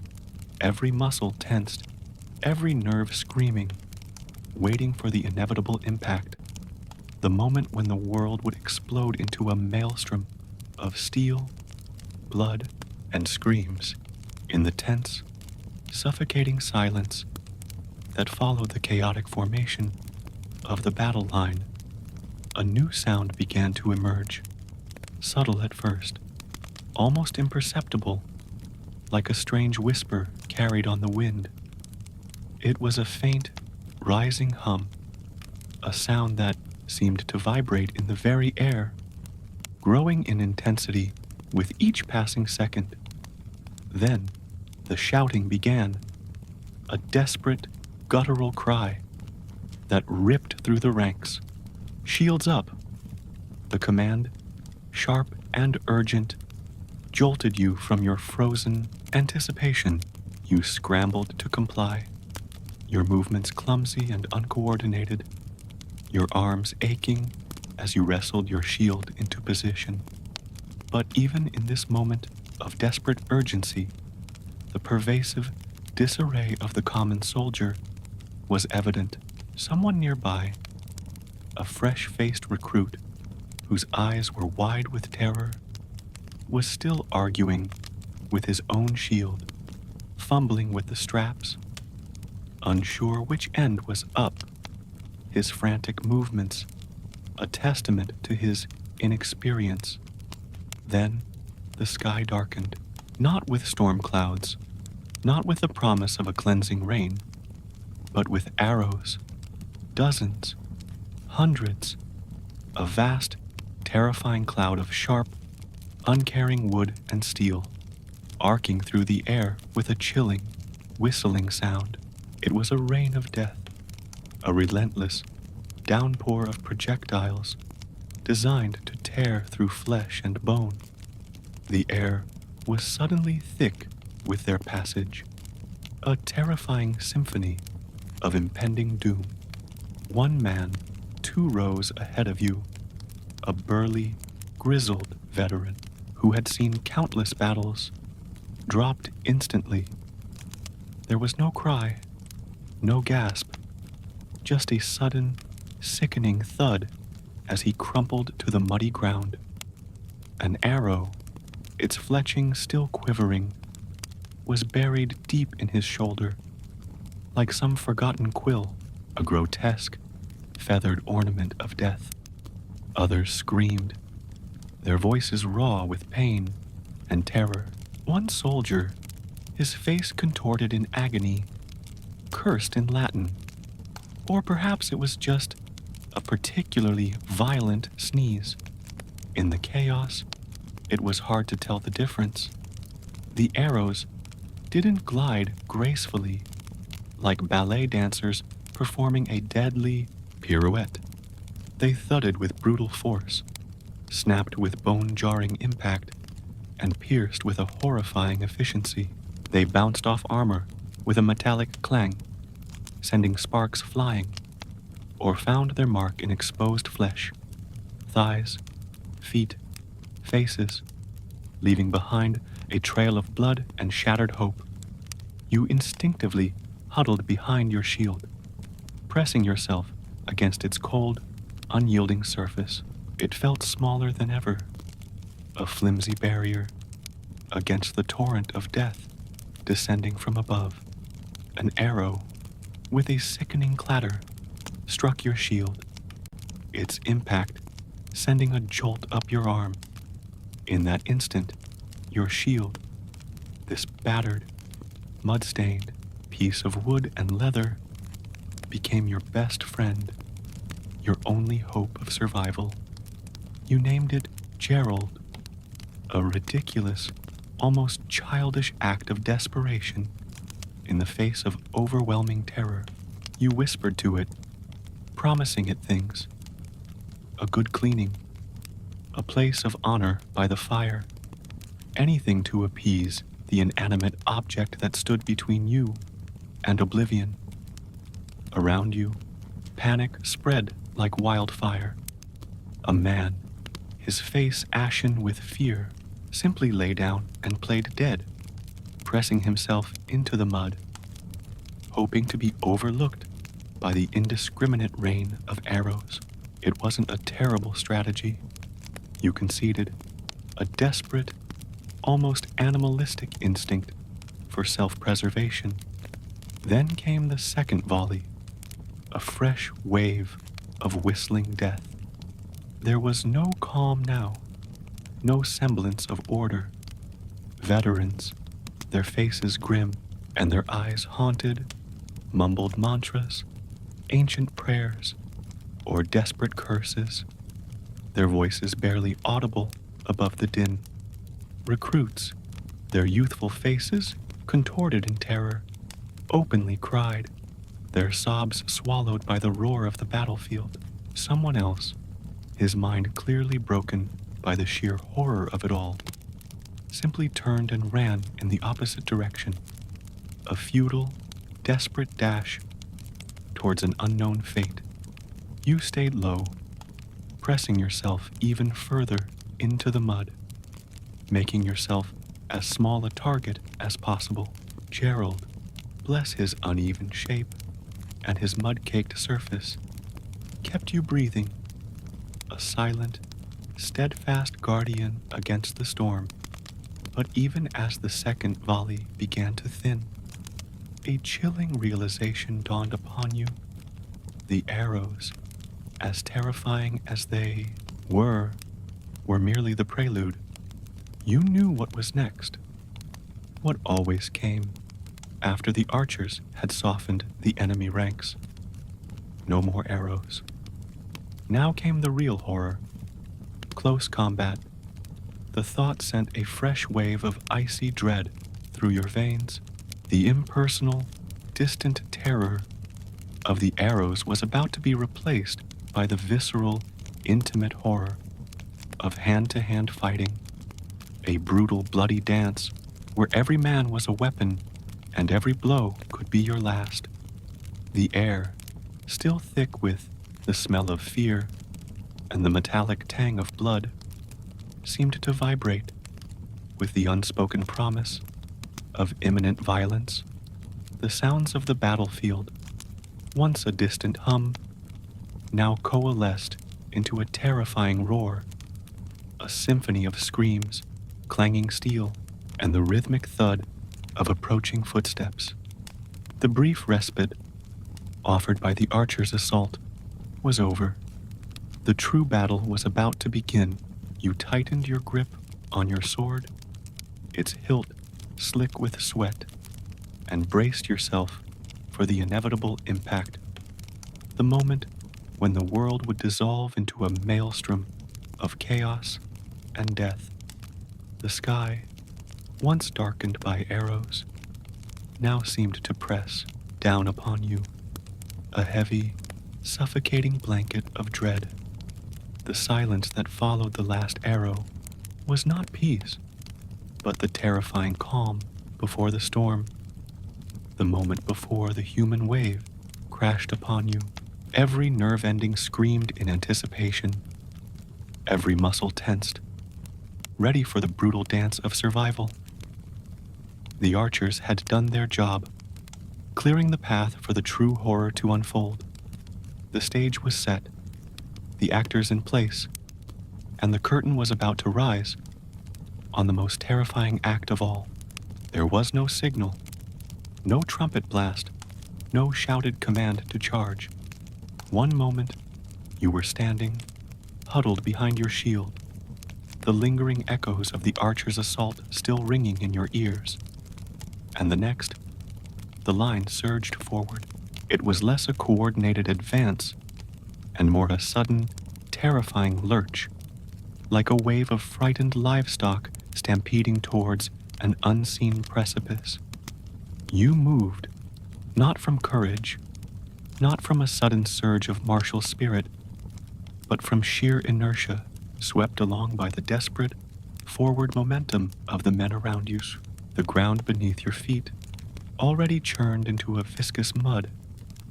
every muscle tensed, every nerve screaming, waiting for the inevitable impact, the moment when the world would explode into a maelstrom of steel, blood, and screams. In the tense, suffocating silence that followed the chaotic formation of the battle line, a new sound began to emerge, subtle at first, almost imperceptible, like a strange whisper carried on the wind. It was a faint, rising hum, a sound that seemed to vibrate in the very air, growing in intensity with each passing second. Then, the shouting began, a desperate, guttural cry that ripped through the ranks. Shields up! The command, sharp and urgent, jolted you from your frozen anticipation. You scrambled to comply, your movements clumsy and uncoordinated, your arms aching as you wrestled your shield into position. But even in this moment of desperate urgency, the pervasive disarray of the common soldier was evident. Someone nearby, a fresh-faced recruit whose eyes were wide with terror, was still arguing with his own shield, fumbling with the straps, unsure which end was up, his frantic movements a testament to his inexperience. Then the sky darkened, not with storm clouds, not with the promise of a cleansing rain, but with arrows, dozens, hundreds, a vast, terrifying cloud of sharp, uncaring wood and steel, arcing through the air with a chilling, whistling sound. It was a rain of death, a relentless downpour of projectiles designed to tear through flesh and bone. The air was suddenly thick with their passage, a terrifying symphony of impending doom. One man 2 rows ahead of you, a burly, grizzled veteran who had seen countless battles, dropped instantly. There was no cry, no gasp, just a sudden, sickening thud as he crumpled to the muddy ground. An arrow, its fletching still quivering, was buried deep in his shoulder, like some forgotten quill, a grotesque, feathered ornament of death. Others screamed, their voices raw with pain and terror. One soldier, his face contorted in agony, cursed in Latin, or perhaps it was just a particularly violent sneeze. In the chaos, it was hard to tell the difference. The arrows didn't glide gracefully, like ballet dancers performing a deadly pirouette. They thudded with brutal force, snapped with bone-jarring impact, and pierced with a horrifying efficiency. They bounced off armor with a metallic clang, sending sparks flying, or found their mark in exposed flesh, thighs, feet, faces, leaving behind a trail of blood and shattered hope. You instinctively huddled behind your shield, pressing yourself against its cold, unyielding surface. It felt smaller than ever, a flimsy barrier against the torrent of death descending from above. An arrow, with a sickening clatter, struck your shield, its impact sending a jolt up your arm. In that instant, your shield, this battered, mud-stained piece of wood and leather, became your best friend, your only hope of survival. You named it Gerald, a ridiculous, almost childish act of desperation in the face of overwhelming terror. You whispered to it, promising it things: a good cleaning, a place of honor by the fire, anything to appease the inanimate object that stood between you and oblivion. Around you, panic spread like wildfire. A man, his face ashen with fear, simply lay down and played dead, pressing himself into the mud, hoping to be overlooked by the indiscriminate rain of arrows. It wasn't a terrible strategy, you conceded, a desperate, almost animalistic instinct for self-preservation. Then came the second volley, a fresh wave of whistling death. There was no calm now, no semblance of order. Veterans, their faces grim and their eyes haunted, mumbled mantras, ancient prayers, or desperate curses, their voices barely audible above the din. Recruits, their youthful faces contorted in terror, openly cried, their sobs swallowed by the roar of the battlefield. Someone else, his mind clearly broken by the sheer horror of it all, simply turned and ran in the opposite direction, a futile, desperate dash towards an unknown fate. You stayed low, pressing yourself even further into the mud, making yourself as small a target as possible. Gerald, bless his uneven shape and his mud-caked surface, kept you breathing, a silent, steadfast guardian against the storm. But even as the second volley began to thin, a chilling realization dawned upon you. The arrows, as terrifying as they were merely the prelude. You knew what was next, what always came after the archers had softened the enemy ranks. No more arrows. Now came the real horror, close combat. The thought sent a fresh wave of icy dread through your veins. The impersonal, distant terror of the arrows was about to be replaced by the visceral, intimate horror of hand-to-hand fighting, a brutal, bloody dance where every man was a weapon and every blow could be your last. The air, still thick with the smell of fear and the metallic tang of blood, seemed to vibrate with the unspoken promise of imminent violence. The sounds of the battlefield, once a distant hum, now coalesced into a terrifying roar, a symphony of screams, clanging steel, and the rhythmic thud of approaching footsteps. The brief respite offered by the archers' assault was over. The true battle was about to begin. You tightened your grip on your sword, its hilt slick with sweat, and braced yourself for the inevitable impact. The moment when the world would dissolve into a maelstrom of chaos and death. The sky, once darkened by arrows, now seemed to press down upon you, a heavy, suffocating blanket of dread. The silence that followed the last arrow was not peace, but the terrifying calm before the storm. The moment before the human wave crashed upon you, every nerve ending screamed in anticipation, every muscle tensed, ready for the brutal dance of survival. The archers had done their job, clearing the path for the true horror to unfold. The stage was set, the actors in place, and the curtain was about to rise on the most terrifying act of all. There was no signal, no trumpet blast, no shouted command to charge. One moment, you were standing, huddled behind your shield, the lingering echoes of the archer's assault still ringing in your ears. And the next, the line surged forward. It was less a coordinated advance and more a sudden, terrifying lurch, like a wave of frightened livestock stampeding towards an unseen precipice. You moved, not from courage, not from a sudden surge of martial spirit, but from sheer inertia, swept along by the desperate, forward momentum of the men around you. The ground beneath your feet, already churned into a viscous mud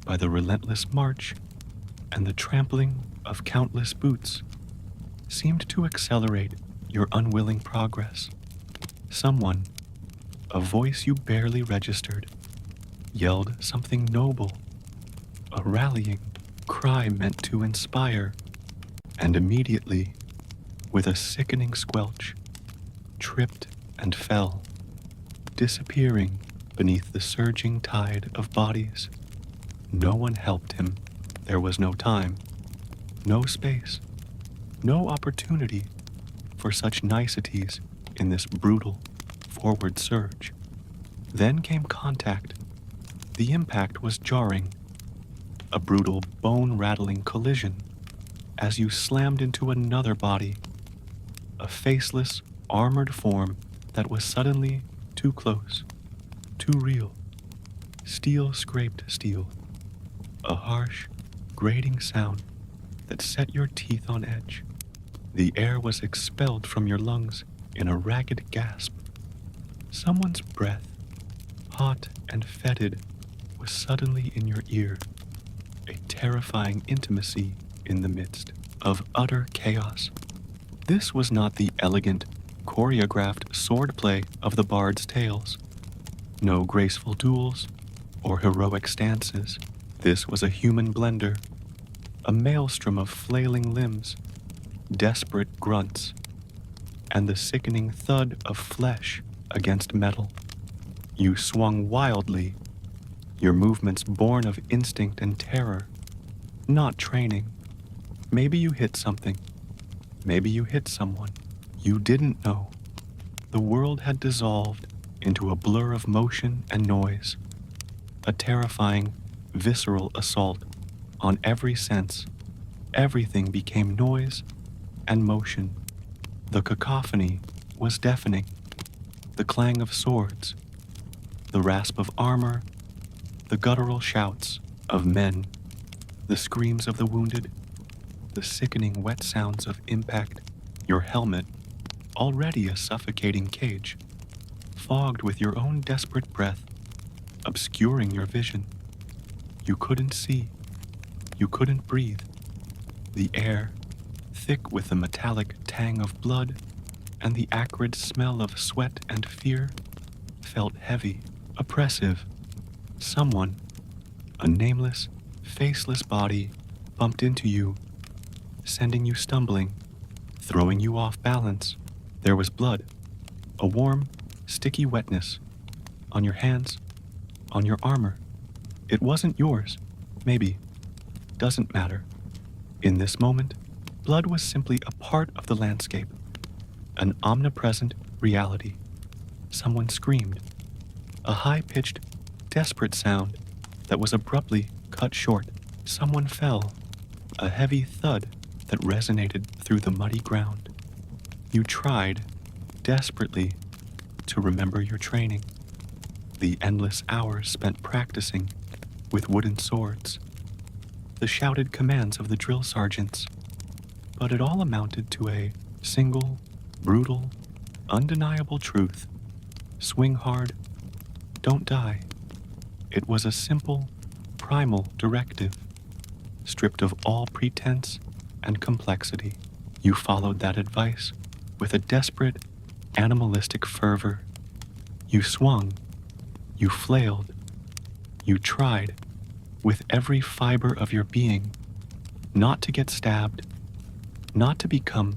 by the relentless march and the trampling of countless boots, seemed to accelerate your unwilling progress. Someone, a voice you barely registered, yelled something noble, a rallying cry meant to inspire, and immediately, with a sickening squelch, tripped and fell, disappearing beneath the surging tide of bodies. No one helped him. There was no time, no space, no opportunity for such niceties in this brutal forward surge. Then came contact. The impact was jarring, a brutal bone-rattling collision as you slammed into another body, a faceless, armored form that was suddenly too close, too real. Steel scraped steel, a harsh, grating sound that set your teeth on edge. The air was expelled from your lungs in a ragged gasp. Someone's breath, hot and fetid, was suddenly in your ear, a terrifying intimacy in the midst of utter chaos. This was not the elegant, choreographed swordplay of the bard's tales. No graceful duels or heroic stances. This was a human blender, a maelstrom of flailing limbs, desperate grunts, and the sickening thud of flesh against metal. You swung wildly, your movements born of instinct and terror, not training. Maybe you hit something. Maybe you hit someone. You didn't know. The world had dissolved into a blur of motion and noise, a terrifying, visceral assault on every sense. Everything became noise and motion. The cacophony was deafening. The clang of swords, the rasp of armor, the guttural shouts of men, the screams of the wounded, the sickening wet sounds of impact. Your helmet, already a suffocating cage, fogged with your own desperate breath, obscuring your vision. You couldn't see. You couldn't breathe. The air, thick with the metallic tang of blood and the acrid smell of sweat and fear, felt heavy, oppressive. Someone, a nameless, faceless body, bumped into you, sending you stumbling, throwing you off balance. There was blood, a warm, sticky wetness, on your hands, on your armor. It wasn't yours, maybe. Doesn't matter. In this moment, blood was simply a part of the landscape, an omnipresent reality. Someone screamed, a high-pitched, desperate sound that was abruptly cut short. Someone fell, a heavy thud that resonated through the muddy ground. You tried, desperately, to remember your training, the endless hours spent practicing with wooden swords, the shouted commands of the drill sergeants, but it all amounted to a single, brutal, undeniable truth. Swing hard, don't die. It was a simple, primal directive, stripped of all pretense and complexity. You followed that advice with a desperate, animalistic fervor. You swung, you flailed, you tried, with every fiber of your being, not to get stabbed, not to become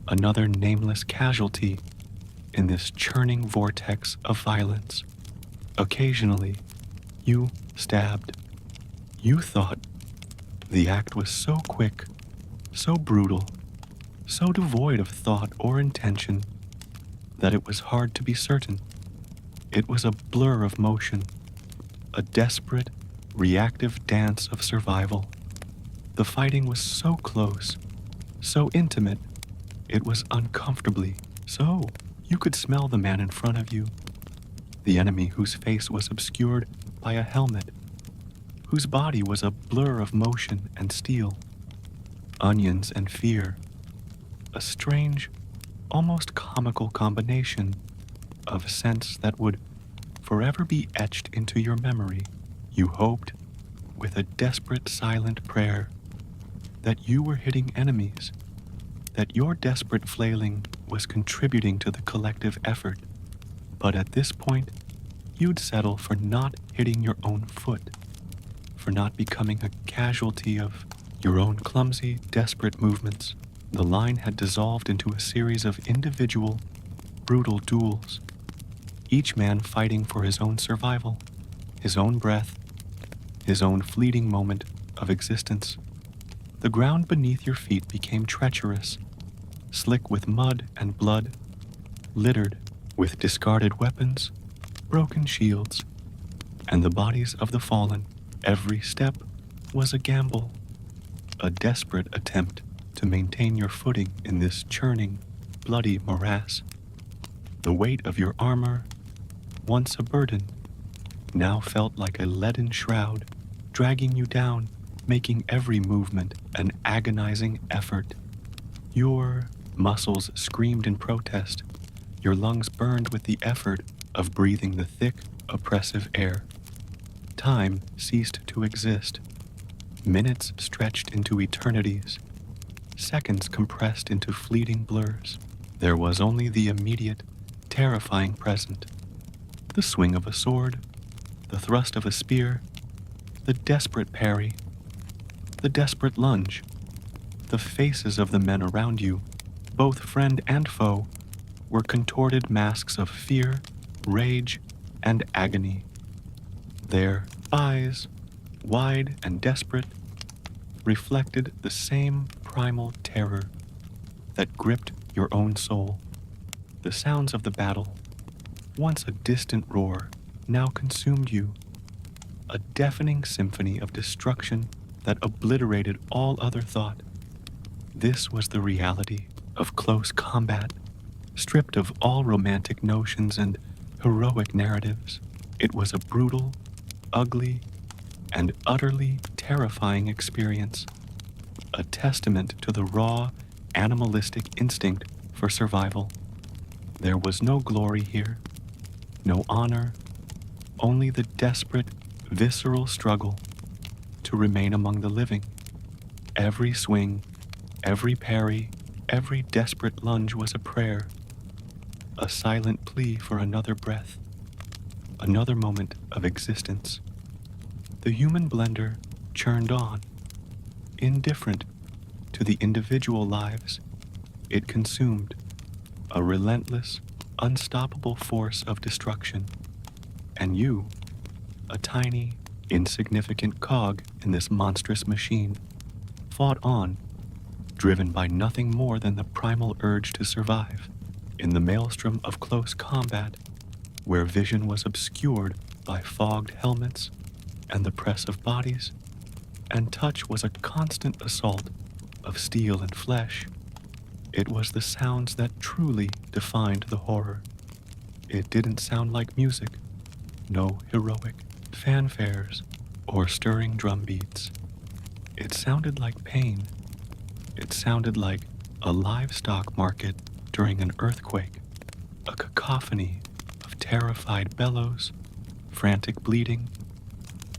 another nameless casualty in this churning vortex of violence. Occasionally, you stabbed. You thought the act was so quick, so brutal, so devoid of thought or intention, that it was hard to be certain. It was a blur of motion, a desperate, reactive dance of survival. The fighting was so close, so intimate, it was uncomfortably so. You could smell the man in front of you, the enemy whose face was obscured by a helmet, whose body was a blur of motion and steel, onions and fear, a strange, almost comical combination of sense that would forever be etched into your memory. You hoped, with a desperate silent prayer, that you were hitting enemies, that your desperate flailing was contributing to the collective effort. But at this point, you'd settle for not hitting your own foot, for not becoming a casualty of your own clumsy, desperate movements. The line had dissolved into a series of individual, brutal duels, each man fighting for his own survival, his own breath, his own fleeting moment of existence. The ground beneath your feet became treacherous, slick with mud and blood, littered with discarded weapons, broken shields, and the bodies of the fallen. Every step was a gamble, a desperate attempt to maintain your footing in this churning, bloody morass. The weight of your armor, once a burden, now felt like a leaden shroud, dragging you down, making every movement an agonizing effort. Your muscles screamed in protest. Your lungs burned with the effort of breathing the thick, oppressive air. Time ceased to exist. Minutes stretched into eternities. Seconds compressed into fleeting blurs. There was only the immediate, terrifying present. The swing of a sword, the thrust of a spear, the desperate parry, the desperate lunge. The faces of the men around you, both friend and foe, were contorted masks of fear, rage, and agony. Their eyes, wide and desperate, reflected the same primal terror that gripped your own soul. The sounds of the battle, once a distant roar, now consumed you, a deafening symphony of destruction that obliterated all other thought. This was the reality of close combat, stripped of all romantic notions and heroic narratives. It was a brutal, ugly, and utterly terrifying experience, a testament to the raw, animalistic instinct for survival. There was no glory here, no honor, only the desperate, visceral struggle to remain among the living. Every swing, every parry, every desperate lunge was a prayer, a silent plea for another breath, another moment of existence. The human blender churned on, indifferent to the individual lives it consumed, a relentless, unstoppable force of destruction. And you, a tiny, insignificant cog in this monstrous machine, fought on, driven by nothing more than the primal urge to survive, in the maelstrom of close combat, where vision was obscured by fogged helmets and the press of bodies, and touch was a constant assault of steel and flesh. It was the sounds that truly defined the horror. It didn't sound like music, no heroic fanfares or stirring drum beats. It sounded like pain. It sounded like a livestock market during an earthquake, a cacophony of terrified bellows, frantic bleating,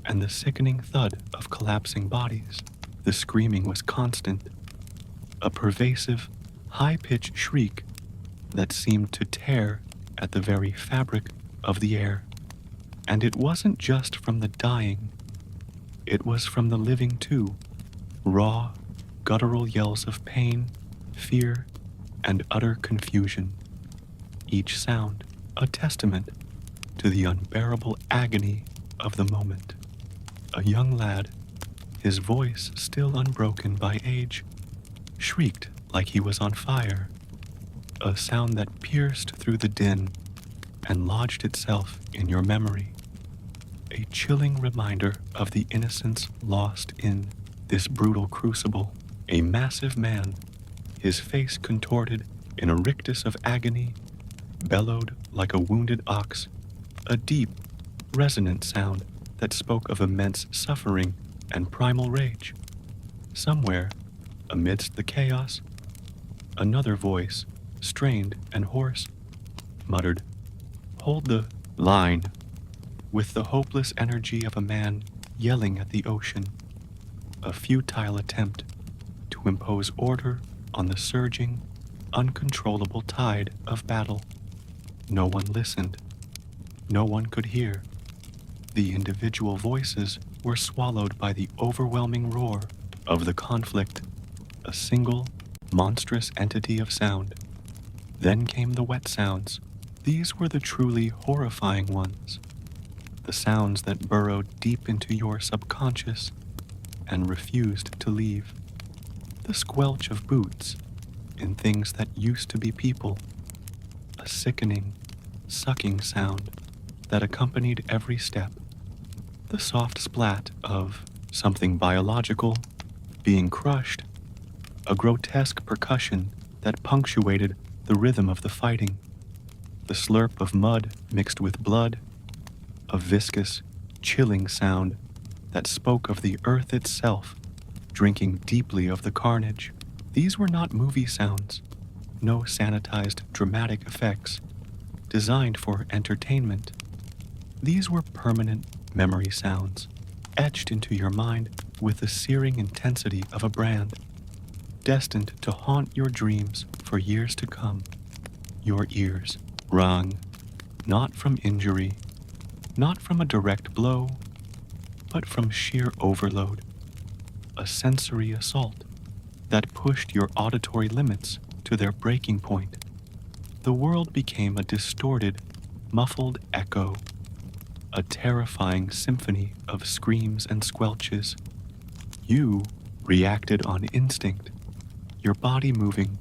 and the sickening thud of collapsing bodies. The screaming was constant, a pervasive, high-pitched shriek that seemed to tear at the very fabric of the air. And it wasn't just from the dying, it was from the living too, raw, guttural yells of pain, fear, and utter confusion. Each sound a testament to the unbearable agony of the moment. A young lad, his voice still unbroken by age, shrieked like he was on fire, a sound that pierced through the din and lodged itself in your memory, a chilling reminder of the innocence lost in this brutal crucible. A massive man, his face contorted in a rictus of agony, bellowed like a wounded ox, a deep, resonant sound that spoke of immense suffering and primal rage. Somewhere, amidst the chaos, another voice, strained and hoarse, muttered, "Hold the line," with the hopeless energy of a man yelling at the ocean, a futile attempt to impose order on the surging, uncontrollable tide of battle. No one listened. No one could hear. The individual voices were swallowed by the overwhelming roar of the conflict, a single, monstrous entity of sound. Then came the wet sounds. These were the truly horrifying ones, the sounds that burrowed deep into your subconscious and refused to leave. The squelch of boots in things that used to be people, a sickening, sucking sound that accompanied every step. The soft splat of something biological being crushed, a grotesque percussion that punctuated the rhythm of the fighting, the slurp of mud mixed with blood, a viscous, chilling sound that spoke of the earth itself, drinking deeply of the carnage. These were not movie sounds, no sanitized dramatic effects, designed for entertainment. These were permanent memory sounds, etched into your mind with the searing intensity of a brand, destined to haunt your dreams for years to come. Your ears rung, not from injury, not from a direct blow, but from sheer overload, a sensory assault that pushed your auditory limits to their breaking point. The world became a distorted, muffled echo, a terrifying symphony of screams and squelches. You reacted on instinct, your body moving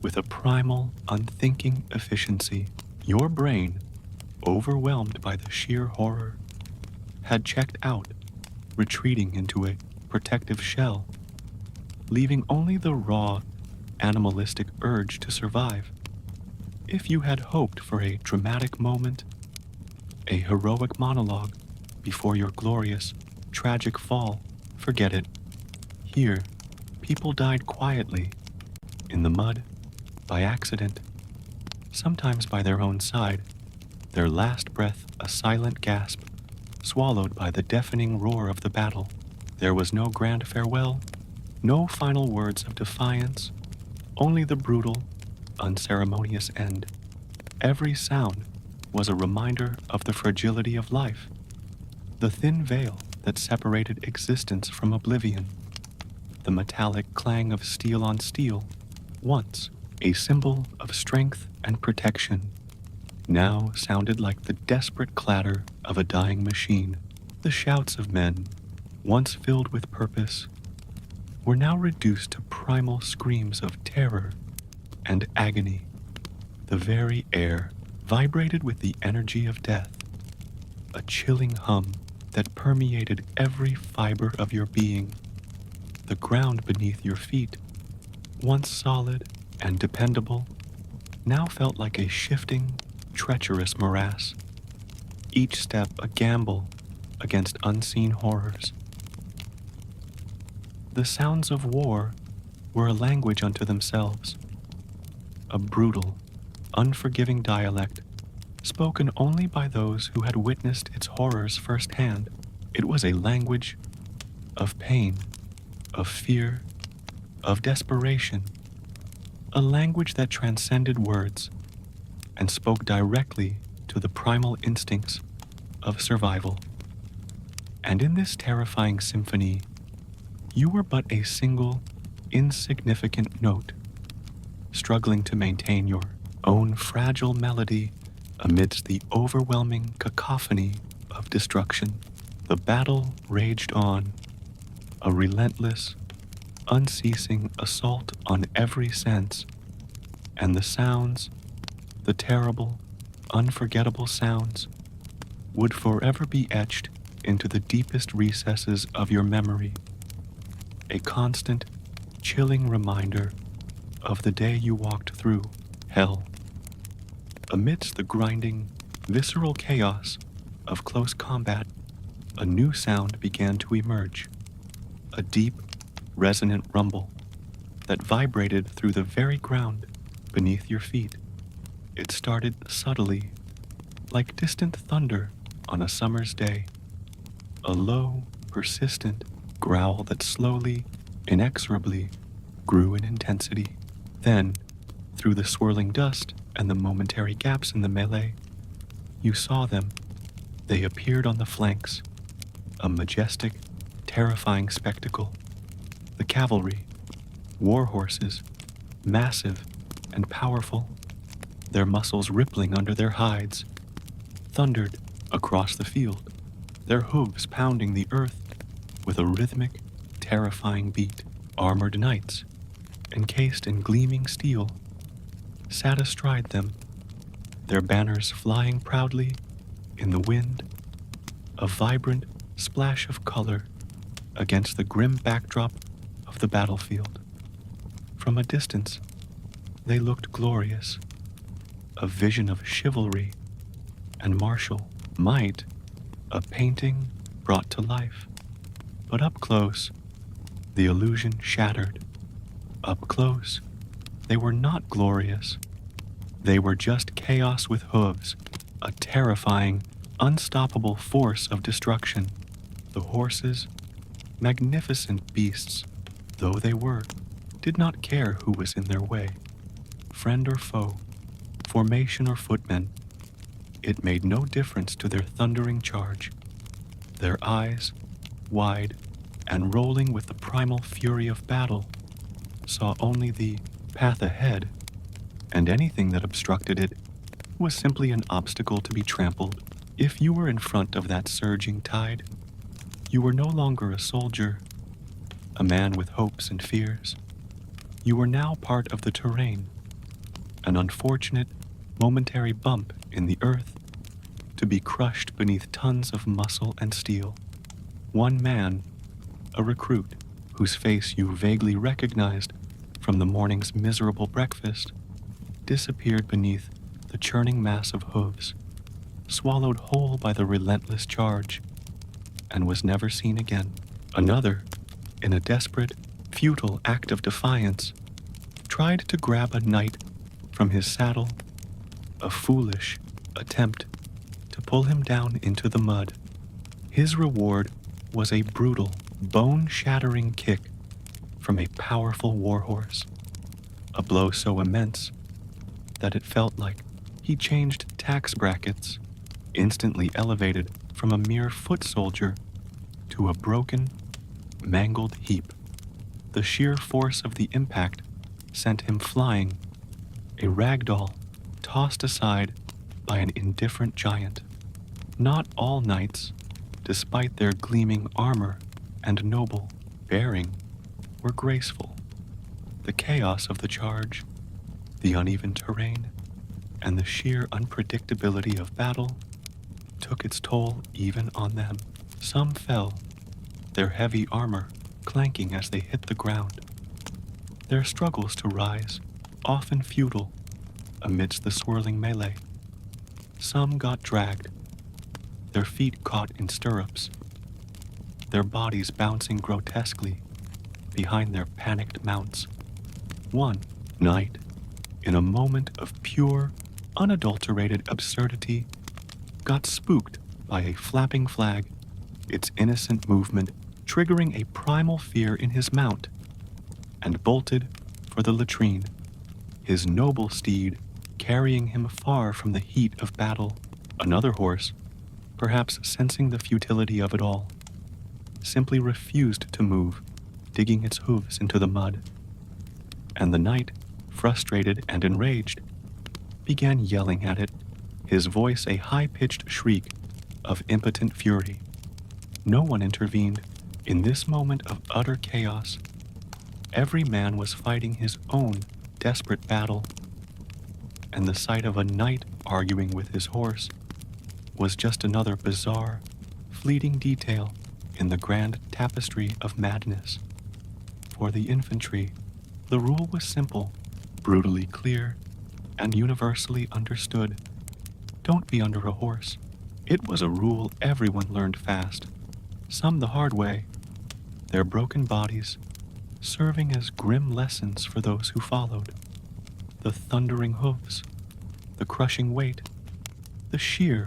with a primal, unthinking efficiency. Your brain, overwhelmed by the sheer horror, had checked out, retreating into a protective shell, leaving only the raw, animalistic urge to survive. If you had hoped for a dramatic moment, a heroic monologue before your glorious, tragic fall, forget it. Here, people died quietly, in the mud, by accident, sometimes by their own side, their last breath a silent gasp, swallowed by the deafening roar of the battle. There was no grand farewell, no final words of defiance, only the brutal, unceremonious end. Every sound was a reminder of the fragility of life, the thin veil that separated existence from oblivion, the metallic clang of steel on steel, once a symbol of strength and protection, now sounded like the desperate clatter of a dying machine. The shouts of men, once filled with purpose, were now reduced to primal screams of terror and agony. The very air vibrated with the energy of death, a chilling hum that permeated every fiber of your being. The ground beneath your feet, once solid and dependable, now felt like a shifting, treacherous morass, each step a gamble against unseen horrors. The sounds of war were a language unto themselves, a brutal, unforgiving dialect spoken only by those who had witnessed its horrors firsthand. It was a language of pain, of fear, of desperation, a language that transcended words and spoke directly to the primal instincts of survival. And in this terrifying symphony, you were but a single, insignificant note, struggling to maintain your own fragile melody amidst the overwhelming cacophony of destruction. The battle raged on, a relentless, unceasing assault on every sense, and the sounds, the terrible, unforgettable sounds, would forever be etched into the deepest recesses of your memory, a constant, chilling reminder of the day you walked through hell. Amidst the grinding, visceral chaos of close combat, a new sound began to emerge, a deep, resonant rumble that vibrated through the very ground beneath your feet. It started subtly, like distant thunder on a summer's day, a low, persistent growl that slowly, inexorably grew in intensity. Then, through the swirling dust and the momentary gaps in the melee, you saw them. They appeared on the flanks, a majestic, terrifying spectacle. The cavalry, war horses, massive and powerful, their muscles rippling under their hides, thundered across the field, their hooves pounding the earth with a rhythmic, terrifying beat. Armored knights, encased in gleaming steel, sat astride them, their banners flying proudly in the wind, a vibrant splash of color against the grim backdrop of the battlefield. From a distance, they looked glorious, a vision of chivalry and martial might, a painting brought to life. But up close, the illusion shattered. Up close, they were not glorious. They were just chaos with hooves, a terrifying, unstoppable force of destruction. The horses, magnificent beasts though they were, did not care who was in their way, friend or foe, formation or footmen. It made no difference to their thundering charge. Their eyes, wide and rolling with the primal fury of battle, saw only the path ahead, and anything that obstructed it was simply an obstacle to be trampled. If you were in front of that surging tide, you were no longer a soldier, a man with hopes and fears. You were now part of the terrain, an unfortunate, momentary bump in the earth, to be crushed beneath tons of muscle and steel. One man, a recruit whose face you vaguely recognized from the morning's miserable breakfast, disappeared beneath the churning mass of hooves, swallowed whole by the relentless charge, and was never seen again. Another, in a desperate, futile act of defiance, tried to grab a knight from his saddle, a foolish attempt to pull him down into the mud. His reward was a brutal, bone-shattering kick from a powerful warhorse, a blow so immense that it felt like he changed tax brackets, instantly elevated from a mere foot soldier to a broken, mangled heap. The sheer force of the impact sent him flying, a ragdoll tossed aside by an indifferent giant. Not all knights, despite their gleaming armor and noble bearing, were graceful. The chaos of the charge, the uneven terrain, and the sheer unpredictability of battle took its toll even on them. Some fell, their heavy armor clanking as they hit the ground. Their struggles to rise, often futile, amidst the swirling melee. Some got dragged, their feet caught in stirrups, their bodies bouncing grotesquely behind their panicked mounts. One knight, in a moment of pure, unadulterated absurdity, got spooked by a flapping flag, its innocent movement triggering a primal fear in his mount, and bolted for the latrine, his noble steed carrying him far from the heat of battle. Another horse, perhaps sensing the futility of it all, simply refused to move, digging its hooves into the mud. And the knight, frustrated and enraged, began yelling at it, his voice a high-pitched shriek of impotent fury. No one intervened in this moment of utter chaos. Every man was fighting his own desperate battle, and the sight of a knight arguing with his horse was just another bizarre, fleeting detail in the grand tapestry of madness. For the infantry, the rule was simple, brutally clear, and universally understood. Don't be under a horse. It was a rule everyone learned fast, some the hard way, their broken bodies serving as grim lessons for those who followed. The thundering hooves, the crushing weight, the sheer,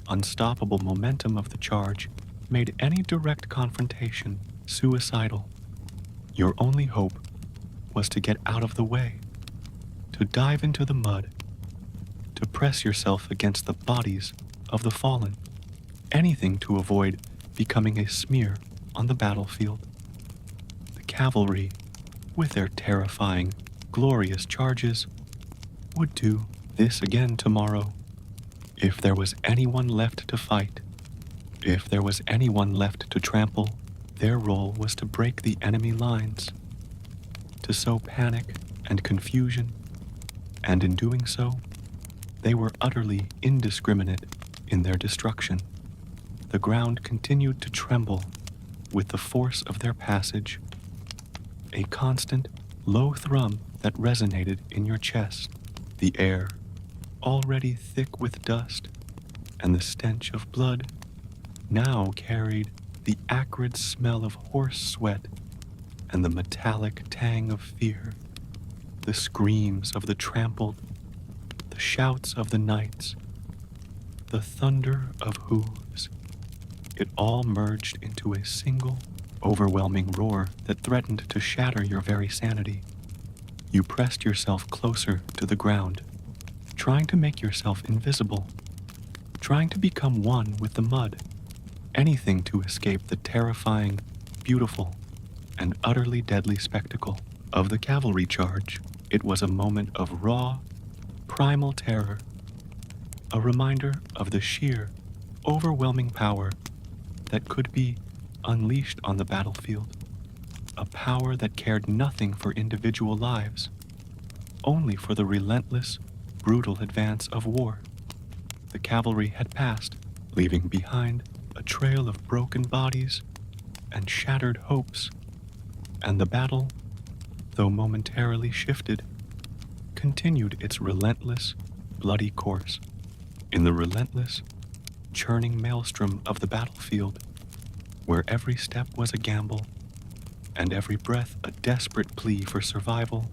unstoppable momentum of the charge made any direct confrontation suicidal. Your only hope was to get out of the way, to dive into the mud, to press yourself against the bodies of the fallen, anything to avoid becoming a smear on the battlefield. The cavalry, with their terrifying, glorious charges, would do this again tomorrow. If there was anyone left to fight, if there was anyone left to trample, their role was to break the enemy lines, to sow panic and confusion, and in doing so, they were utterly indiscriminate in their destruction. The ground continued to tremble with the force of their passage, a constant, low thrum that resonated in your chest. The air, already thick with dust and the stench of blood, now carried the acrid smell of horse sweat and the metallic tang of fear, the screams of the trampled, the shouts of the knights, the thunder of hooves. It all merged into a single, overwhelming roar that threatened to shatter your very sanity. You pressed yourself closer to the ground, trying to make yourself invisible, trying to become one with the mud, anything to escape the terrifying, beautiful, and utterly deadly spectacle of the cavalry charge. It was a moment of raw, primal terror, a reminder of the sheer, overwhelming power that could be unleashed on the battlefield, a power that cared nothing for individual lives, only for the relentless, brutal advance of war. The cavalry had passed, leaving behind a trail of broken bodies and shattered hopes, and the battle, though momentarily shifted, continued its relentless, bloody course. In the relentless, churning maelstrom of the battlefield, where every step was a gamble and every breath a desperate plea for survival,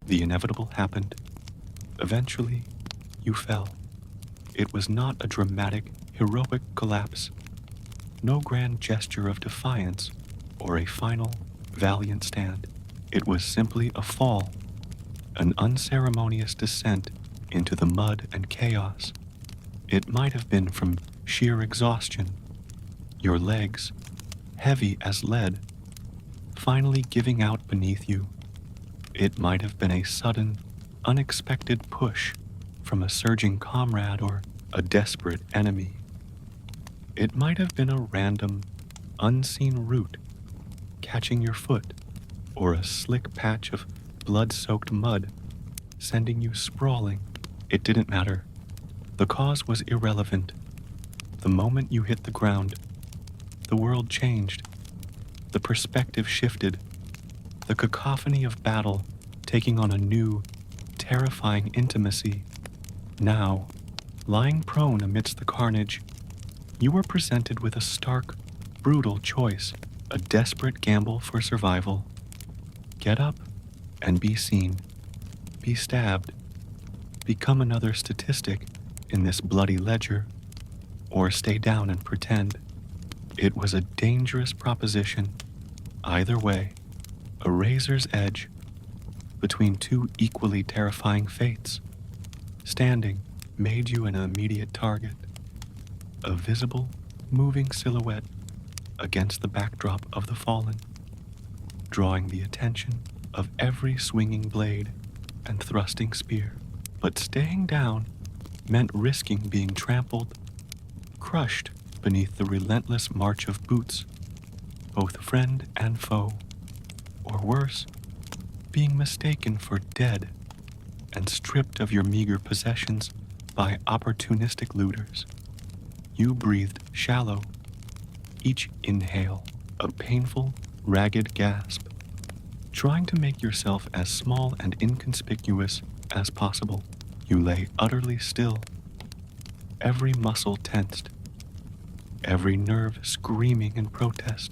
the inevitable happened. Eventually, you fell. It was not a dramatic, heroic collapse, no grand gesture of defiance or a final, valiant stand. It was simply a fall, an unceremonious descent into the mud and chaos. It might have been from sheer exhaustion, your legs, heavy as lead, finally giving out beneath you. It might have been a sudden, unexpected push from a surging comrade or a desperate enemy. It might have been a random, unseen root catching your foot, or a slick patch of blood-soaked mud sending you sprawling. It didn't matter. The cause was irrelevant. The moment you hit the ground, the world changed. The perspective shifted. The cacophony of battle taking on a new, terrifying intimacy. Now, lying prone amidst the carnage, you were presented with a stark, brutal choice, a desperate gamble for survival. Get up and be seen. Be stabbed. Become another statistic in this bloody ledger, or stay down and pretend. It was a dangerous proposition. Either way, a razor's edge between two equally terrifying fates. Standing made you an immediate target, a visible, moving silhouette against the backdrop of the fallen, drawing the attention of every swinging blade and thrusting spear. But staying down meant risking being trampled, crushed beneath the relentless march of boots, both friend and foe, or worse, being mistaken for dead and stripped of your meager possessions by opportunistic looters. You breathed shallow, each inhale a painful, ragged gasp, trying to make yourself as small and inconspicuous as possible. You lay utterly still, every muscle tensed, every nerve screaming in protest,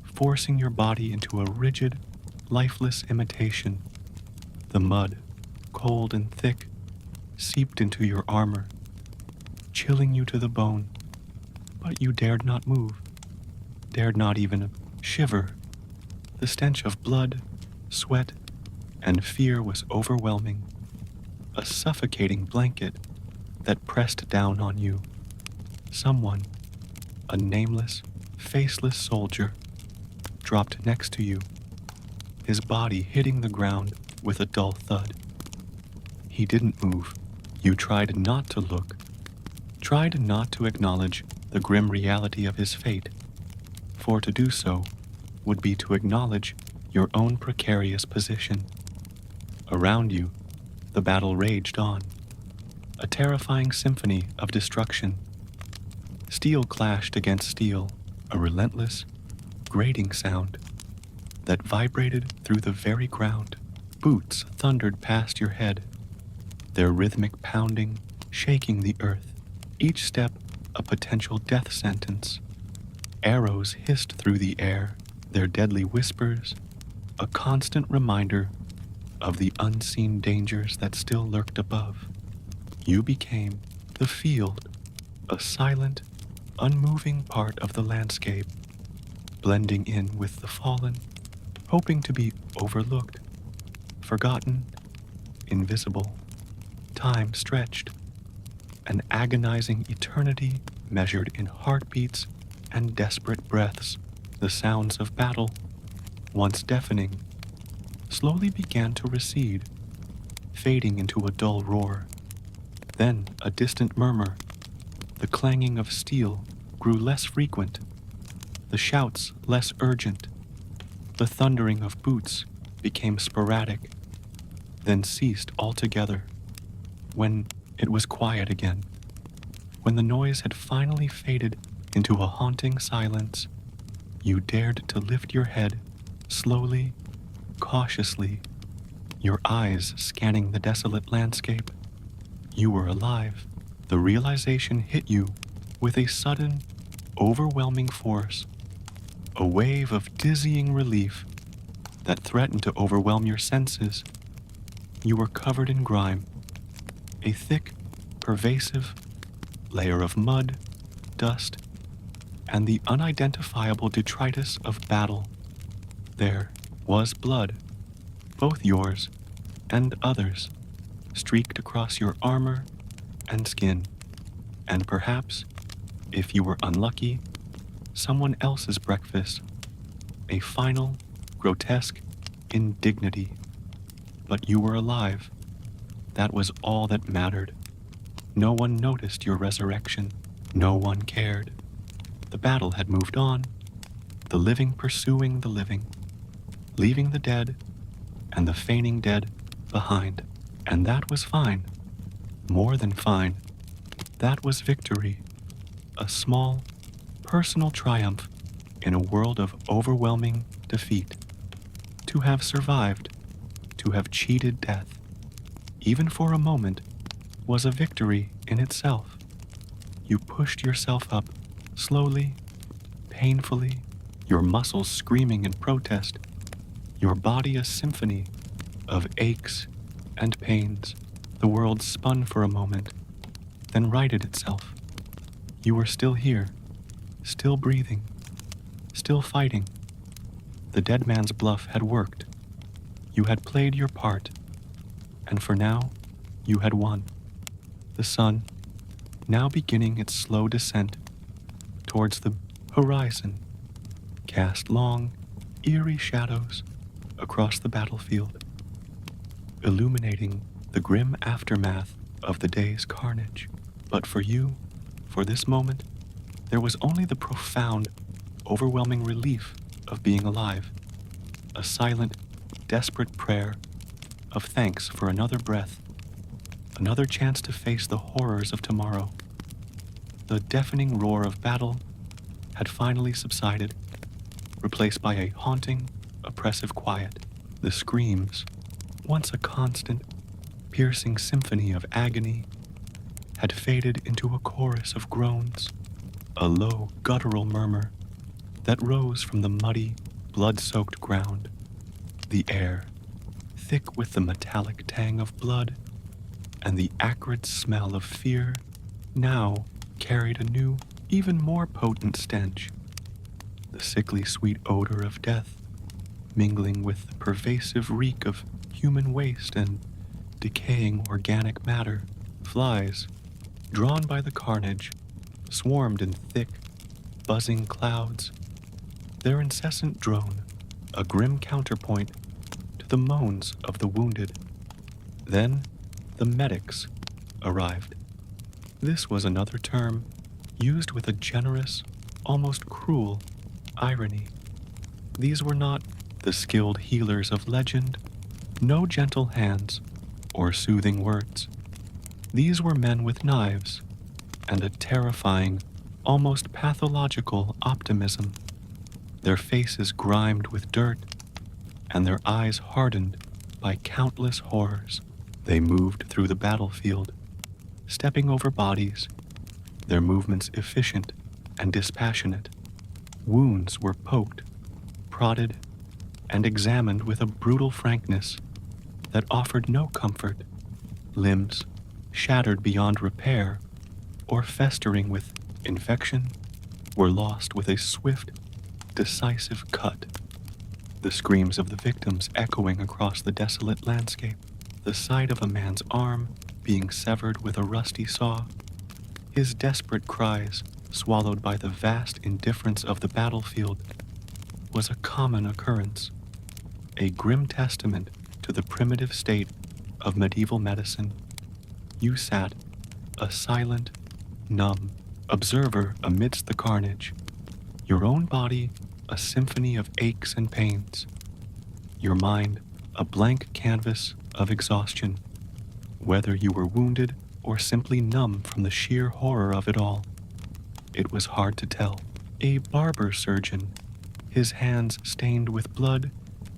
forcing your body into a rigid, lifeless imitation. The mud, cold and thick, seeped into your armor, chilling you to the bone, but you dared not move, dared not even shiver. The stench of blood, sweat, and fear was overwhelming, a suffocating blanket that pressed down on you. Someone, a nameless, faceless soldier, dropped next to you, his body hitting the ground with a dull thud. He didn't move. You tried not to look, tried not to acknowledge the grim reality of his fate, for to do so would be to acknowledge your own precarious position. Around you, the battle raged on, a terrifying symphony of destruction. Steel clashed against steel, a relentless, grating sound that vibrated through the very ground. Boots thundered past your head, their rhythmic pounding shaking the earth, each step a potential death sentence. Arrows hissed through the air, their deadly whispers a constant reminder of the unseen dangers that still lurked above. You became the field, a silent, unmoving part of the landscape, blending in with the fallen, hoping to be overlooked, forgotten, invisible. Time stretched, an agonizing eternity measured in heartbeats and desperate breaths. The sounds of battle, once deafening, slowly began to recede, fading into a dull roar. Then a distant murmur. The clanging of steel grew less frequent, the shouts less urgent. The thundering of boots became sporadic, then ceased altogether. When it was quiet again, when the noise had finally faded into a haunting silence, you dared to lift your head, slowly, cautiously, your eyes scanning the desolate landscape. You were alive. The realization hit you with a sudden, overwhelming force, a wave of dizzying relief that threatened to overwhelm your senses. You were covered in grime, a thick, pervasive layer of mud, dust, and the unidentifiable detritus of battle. There was blood, both yours and others, streaked across your armor and skin, and perhaps, if you were unlucky, someone else's breakfast, a final, grotesque indignity. But you were alive. That was all that mattered. No one noticed your resurrection. No one cared. The battle had moved on, the living pursuing the living, leaving the dead and the feigning dead behind. And that was fine. More than fine. That was victory. A small, personal triumph in a world of overwhelming defeat. To have survived, to have cheated death, even for a moment, was a victory in itself. You pushed yourself up, slowly, painfully, your muscles screaming in protest, your body a symphony of aches and pains. The world spun for a moment, then righted itself. You were still here, still breathing, still fighting. The dead man's bluff had worked. You had played your part, and for now, you had won. The sun, now beginning its slow descent towards the horizon, cast long, eerie shadows across the battlefield, illuminating the grim aftermath of the day's carnage. But for you, for this moment, there was only the profound, overwhelming relief of being alive, a silent, desperate prayer of thanks for another breath, another chance to face the horrors of tomorrow. The deafening roar of battle had finally subsided, replaced by a haunting, oppressive quiet. The screams, once a constant, piercing symphony of agony, had faded into a chorus of groans, a low, guttural murmur that rose from the muddy, blood-soaked ground. The air, thick with the metallic tang of blood and the acrid smell of fear, now carried a new, even more potent stench. The sickly sweet odor of death, mingling with the pervasive reek of human waste and decaying organic matter. Flies, drawn by the carnage, swarmed in thick, buzzing clouds, their incessant drone a grim counterpoint to the moans of the wounded. Then the medics arrived. This was another term used with a generous, almost cruel irony. These were not the skilled healers of legend, no gentle hands or soothing words. These were men with knives and a terrifying, almost pathological optimism, their faces grimed with dirt and their eyes hardened by countless horrors. They moved through the battlefield, stepping over bodies, their movements efficient and dispassionate. Wounds were poked, prodded, and examined with a brutal frankness that offered no comfort. Limbs shattered beyond repair or festering with infection were lost with a swift, decisive cut. The screams of the victims echoing across the desolate landscape, the sight of a man's arm being severed with a rusty saw, his desperate cries swallowed by the vast indifference of the battlefield, was a common occurrence, a grim testament to the primitive state of medieval medicine. You sat, a silent, numb observer amidst the carnage, your own body a symphony of aches and pains, your mind a blank canvas of exhaustion. Whether you were wounded or simply numb from the sheer horror of it all, it was hard to tell. A barber surgeon, his hands stained with blood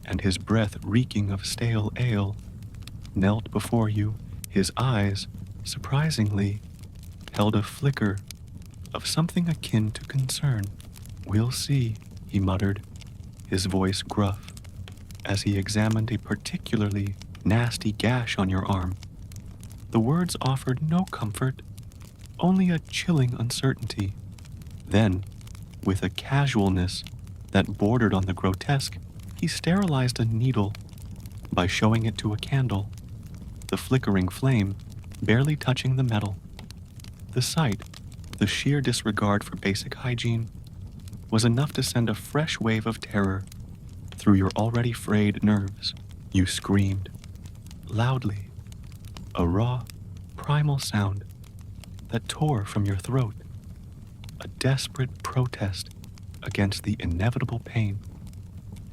and his breath reeking of stale ale, knelt before you. His eyes, surprisingly, held a flicker of something akin to concern. "We'll see," he muttered, his voice gruff, as he examined a particularly nasty gash on your arm. The words offered no comfort, only a chilling uncertainty. Then, with a casualness that bordered on the grotesque, he sterilized a needle by showing it to a candle, the flickering flame barely touching the metal. The sight, the sheer disregard for basic hygiene, was enough to send a fresh wave of terror through your already frayed nerves. You screamed, loudly, a raw, primal sound that tore from your throat, a desperate protest against the inevitable pain,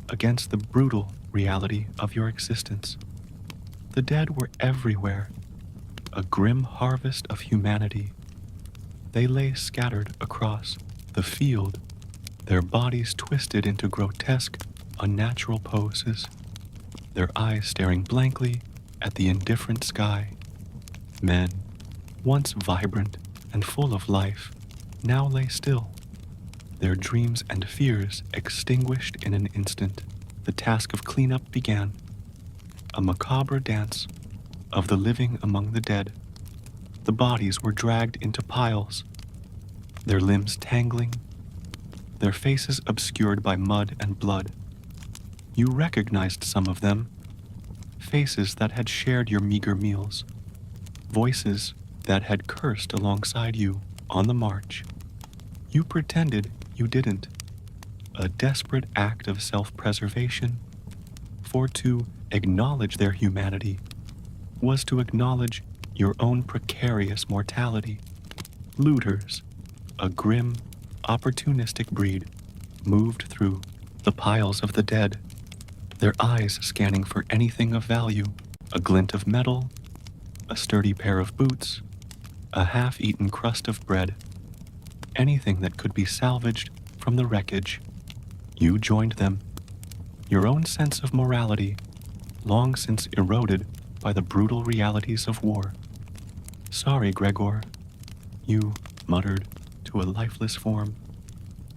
against the brutal reality of your existence. The dead were everywhere, a grim harvest of humanity. They lay scattered across the field, their bodies twisted into grotesque, unnatural poses, their eyes staring blankly at the indifferent sky. Men, once vibrant and full of life, now lay still, their dreams and fears extinguished in an instant. The task of cleanup began, a macabre dance of the living among the dead. The bodies were dragged into piles, their limbs tangling, their faces obscured by mud and blood. You recognized some of them, faces that had shared your meager meals, voices that had cursed alongside you on the march. You pretended you didn't, a desperate act of self-preservation, for to acknowledge their humanity was to acknowledge your own precarious mortality. Looters, a grim, opportunistic breed, moved through the piles of the dead, their eyes scanning for anything of value, a glint of metal, a sturdy pair of boots, a half-eaten crust of bread, anything that could be salvaged from the wreckage. You joined them, your own sense of morality, long since eroded by the brutal realities of war. "Sorry, Gregor," you muttered to a lifeless form,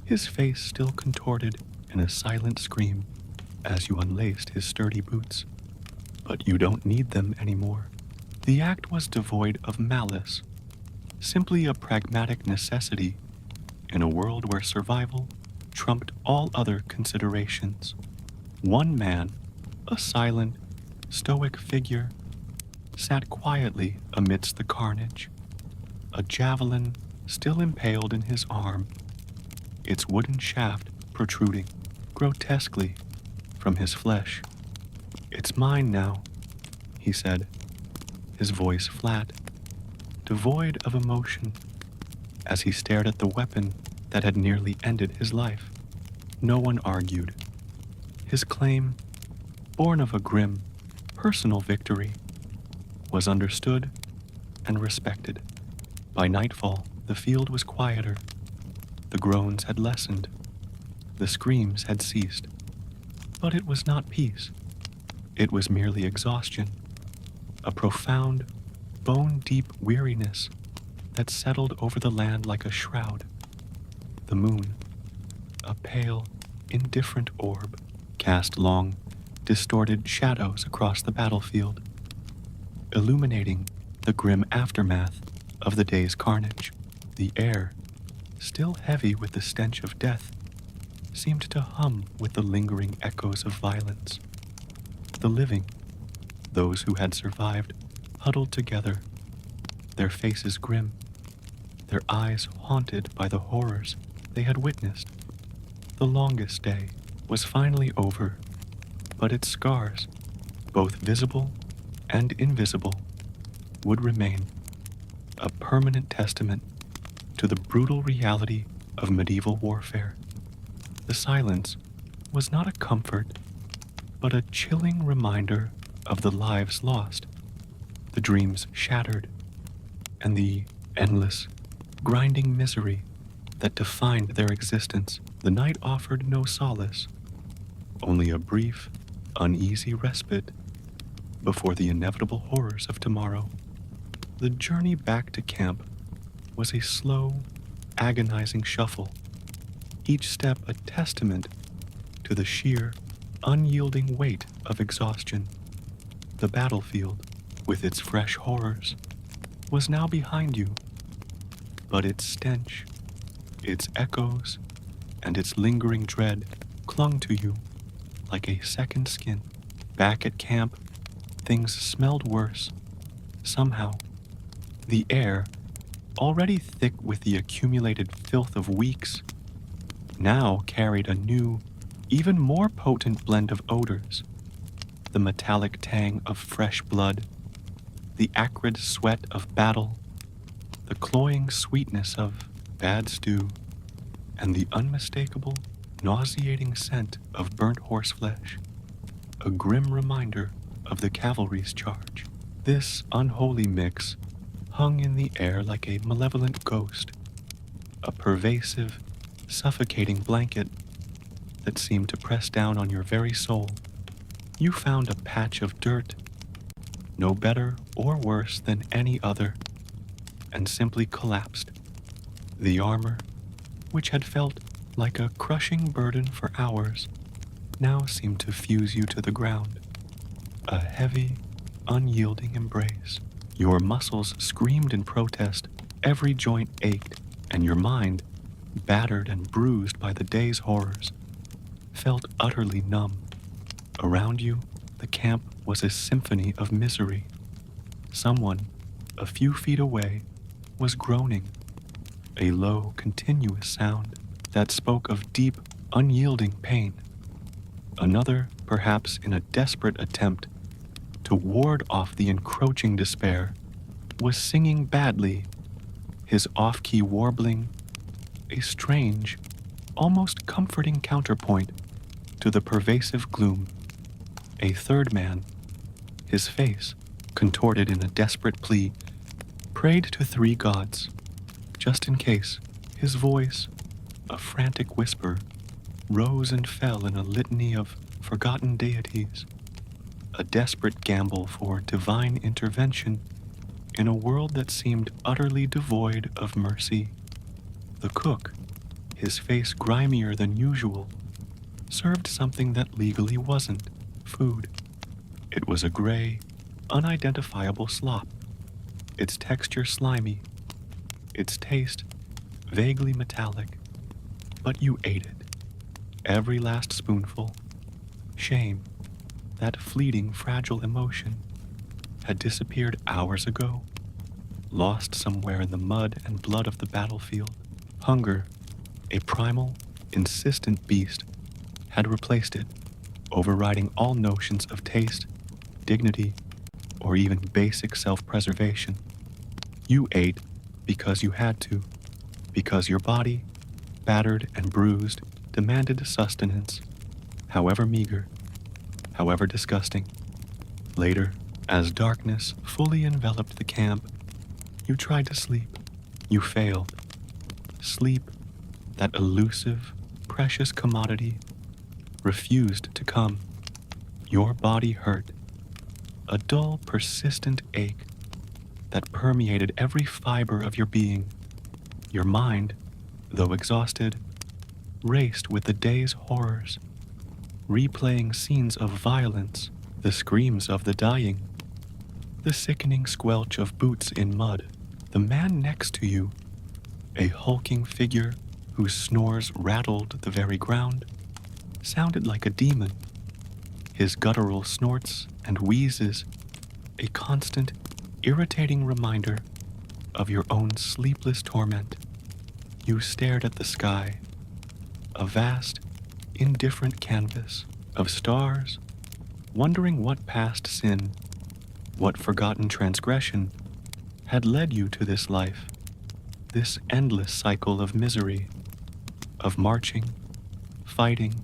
his face still contorted in a silent scream as you unlaced his sturdy boots. "But you don't need them anymore." The act was devoid of malice, simply a pragmatic necessity in a world where survival trumped all other considerations. One man, a silent, stoic figure, sat quietly amidst the carnage, a javelin still impaled in his arm, its wooden shaft protruding grotesquely from his flesh. "It's mine now," he said, his voice flat, devoid of emotion, as he stared at the weapon that had nearly ended his life. No one argued. His claim, born of a grim, personal victory, was understood and respected. By nightfall, the field was quieter. The groans had lessened. The screams had ceased. But it was not peace. It was merely exhaustion, a profound, bone-deep weariness that settled over the land like a shroud. The moon, a pale, indifferent orb, cast long, distorted shadows across the battlefield, illuminating the grim aftermath of the day's carnage. The air, still heavy with the stench of death, seemed to hum with the lingering echoes of violence. The living, those who had survived, huddled together, their faces grim, their eyes haunted by the horrors they had witnessed. The longest day was finally over, but its scars, both visible and invisible, would remain, a permanent testament to the brutal reality of medieval warfare. The silence was not a comfort, but a chilling reminder of the lives lost, the dreams shattered, and the endless, grinding misery that defined their existence. The night offered no solace, only a brief, uneasy respite before the inevitable horrors of tomorrow. The journey back to camp was a slow, agonizing shuffle, each step a testament to the sheer, unyielding weight of exhaustion. The battlefield, with its fresh horrors, was now behind you, but its stench, its echoes, and its lingering dread clung to you like a second skin. Back at camp, things smelled worse. Somehow, the air, already thick with the accumulated filth of weeks, now carried a new, even more potent blend of odors. The metallic tang of fresh blood, the acrid sweat of battle, the cloying sweetness of bad stew, and the unmistakable, nauseating scent of burnt horseflesh, a grim reminder of the cavalry's charge. This unholy mix hung in the air like a malevolent ghost, a pervasive, suffocating blanket that seemed to press down on your very soul. You found a patch of dirt, no better or worse than any other, and simply collapsed. The armor, which had felt like a crushing burden for hours, now seemed to fuse you to the ground, a heavy, unyielding embrace. Your muscles screamed in protest, every joint ached, and your mind, battered and bruised by the day's horrors, felt utterly numb. Around you, the camp was a symphony of misery. Someone, a few feet away, was groaning, a low, continuous sound that spoke of deep, unyielding pain. Another, perhaps in a desperate attempt to ward off the encroaching despair, was singing badly, his off-key warbling, a strange, almost comforting counterpoint to the pervasive gloom. A third man, his face contorted in a desperate plea, prayed to three gods, just in case. His voice, a frantic whisper, rose and fell in a litany of forgotten deities, a desperate gamble for divine intervention in a world that seemed utterly devoid of mercy. The cook, his face grimier than usual, served something that legally wasn't food. It was a gray, unidentifiable slop, its texture slimy, its taste vaguely metallic, but you ate it, every last spoonful. Shame, that fleeting, fragile emotion, had disappeared hours ago, lost somewhere in the mud and blood of the battlefield. Hunger, A primal, insistent beast had replaced it, overriding all notions of taste, dignity, or even basic self-preservation. You ate because you had to, because your body, battered and bruised, demanded sustenance, however meager, however disgusting. Later, as darkness fully enveloped the camp, you tried to sleep. You failed. Sleep, that elusive, precious commodity, refused to come. Your body hurt. A dull, persistent ache that permeated every fiber of your being. Your mind, though exhausted, raced with the day's horrors, replaying scenes of violence, the screams of the dying, the sickening squelch of boots in mud. The man next to you, a hulking figure whose snores rattled the very ground, sounded like a demon. His guttural snorts and wheezes, a constant, irritating reminder of your own sleepless torment. You stared at the sky, a vast, indifferent canvas of stars, wondering what past sin, what forgotten transgression had led you to this life, this endless cycle of misery, of marching, fighting,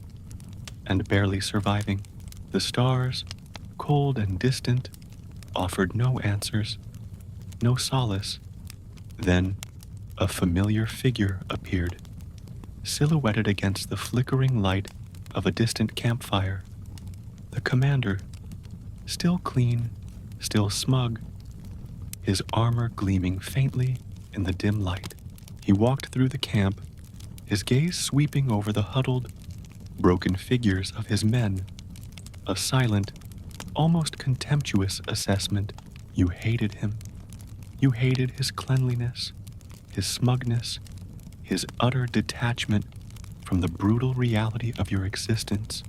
and barely surviving. The stars, cold and distant, offered no answers, no solace. Then, a familiar figure appeared, silhouetted against the flickering light of a distant campfire. The commander, still clean, still smug, his armor gleaming faintly in the dim light. He walked through the camp, his gaze sweeping over the huddled, broken figures of his men, a silent, almost contemptuous assessment. You hated him. You hated his cleanliness, his smugness, his utter detachment from the brutal reality of your existence.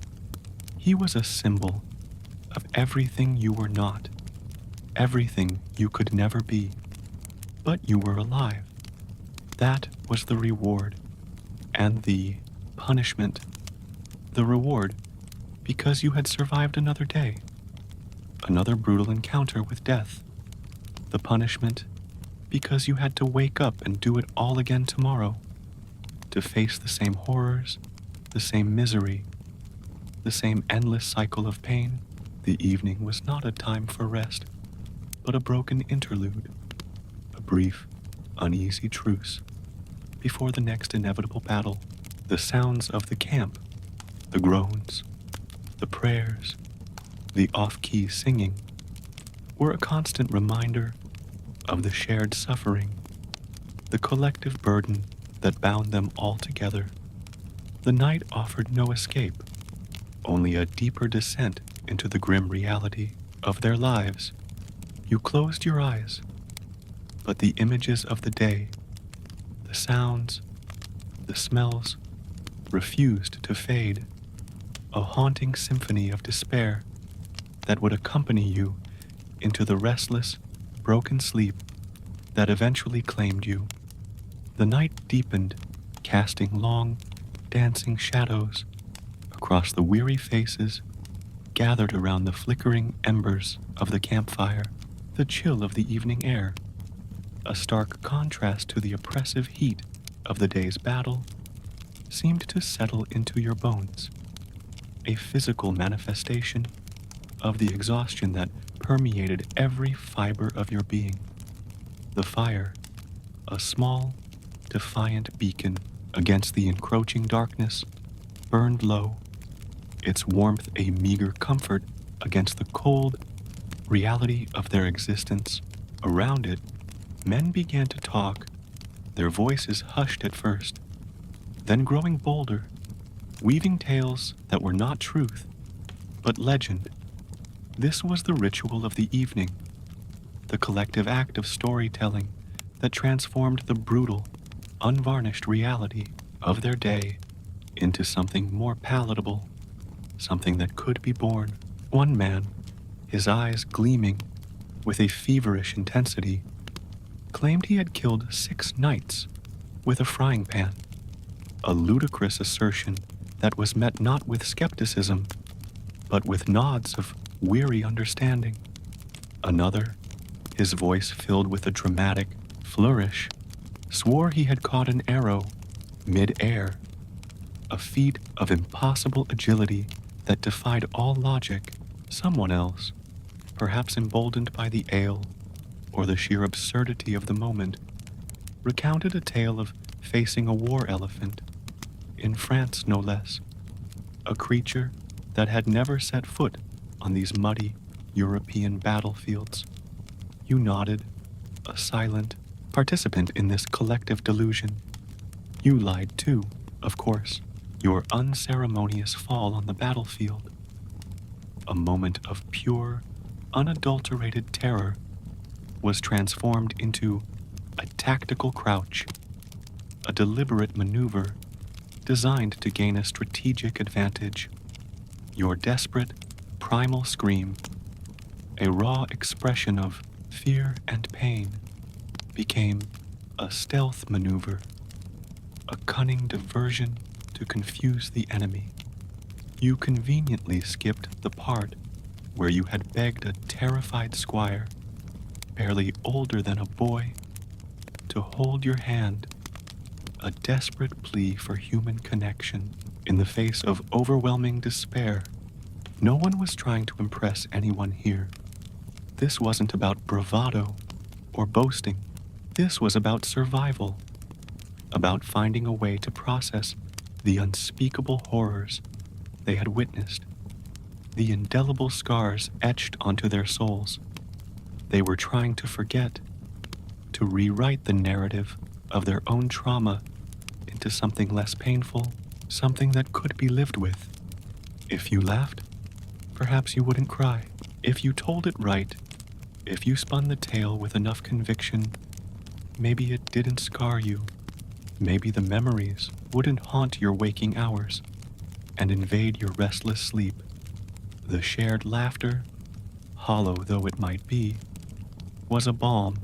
He was a symbol of everything you were not, everything you could never be. But you were alive. That was the reward, and the punishment. The reward, because you had survived another day, another brutal encounter with death. The punishment, because you had to wake up and do it all again tomorrow, to face the same horrors, the same misery, the same endless cycle of pain. The evening was not a time for rest, but a broken interlude, a brief, uneasy truce before the next inevitable battle. The sounds of the camp, the groans, the prayers, the off-key singing, were a constant reminder of the shared suffering, the collective burden that bound them all together. The night offered no escape, only a deeper descent into the grim reality of their lives. You closed your eyes, but the images of the day, the sounds, the smells, refused to fade, a haunting symphony of despair that would accompany you into the restless, broken sleep that eventually claimed you. The night deepened, casting long, dancing shadows across the weary faces gathered around the flickering embers of the campfire. The chill of the evening air, a stark contrast to the oppressive heat of the day's battle, seemed to settle into your bones, a physical manifestation of the exhaustion that permeated every fiber of your being. The fire, a small, defiant beacon against the encroaching darkness, burned low, its warmth a meager comfort against the cold reality of their existence. Around it, men began to talk, their voices hushed at first, then growing bolder, weaving tales that were not truth, but legend. This was the ritual of the evening, the collective act of storytelling that transformed the brutal, unvarnished reality of their day into something more palatable, something that could be borne. One man, his eyes gleaming with a feverish intensity, claimed he had killed 6 knights with a frying pan, a ludicrous assertion that was met not with skepticism, but with nods of weary understanding. Another, his voice filled with a dramatic flourish, swore he had caught an arrow mid-air, a feat of impossible agility that defied all logic. Someone else, perhaps emboldened by the ale or the sheer absurdity of the moment, recounted a tale of facing a war elephant, in France no less, a creature that had never set foot on these muddy European battlefields. You nodded, a silent participant in this collective delusion. You lied too, of course, your unceremonious fall on the battlefield. A moment of pure, unadulterated terror was transformed into a tactical crouch, a deliberate maneuver designed to gain a strategic advantage. Your desperate, primal scream, a raw expression of fear and pain, became a stealth maneuver, a cunning diversion to confuse the enemy. You conveniently skipped the part where you had begged a terrified squire, barely older than a boy, to hold your hand, a desperate plea for human connection in the face of overwhelming despair. No one was trying to impress anyone here. This wasn't about bravado or boasting. This was about survival, about finding a way to process the unspeakable horrors they had witnessed, the indelible scars etched onto their souls. They were trying to forget, to rewrite the narrative of their own trauma into something less painful, something that could be lived with. If you laughed, perhaps you wouldn't cry. If you told it right, if you spun the tale with enough conviction, maybe it didn't scar you. Maybe the memories wouldn't haunt your waking hours and invade your restless sleep. The shared laughter, hollow though it might be, was a balm,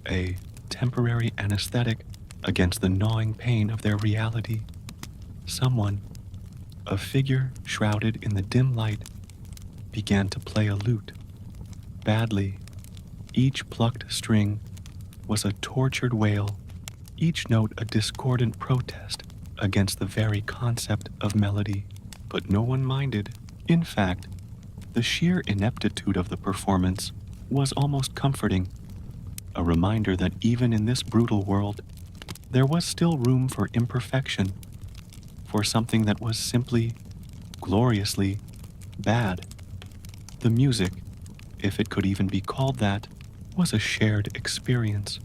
a temporary anesthetic against the gnawing pain of their reality. Someone, a figure shrouded in the dim light, began to play a lute. Badly, each plucked string was a tortured wail, each note a discordant protest against the very concept of melody. But no one minded. In fact, the sheer ineptitude of the performance was almost comforting, a reminder that even in this brutal world, there was still room for imperfection, for something that was simply, gloriously bad. The music, if it could even be called that, was a shared experience,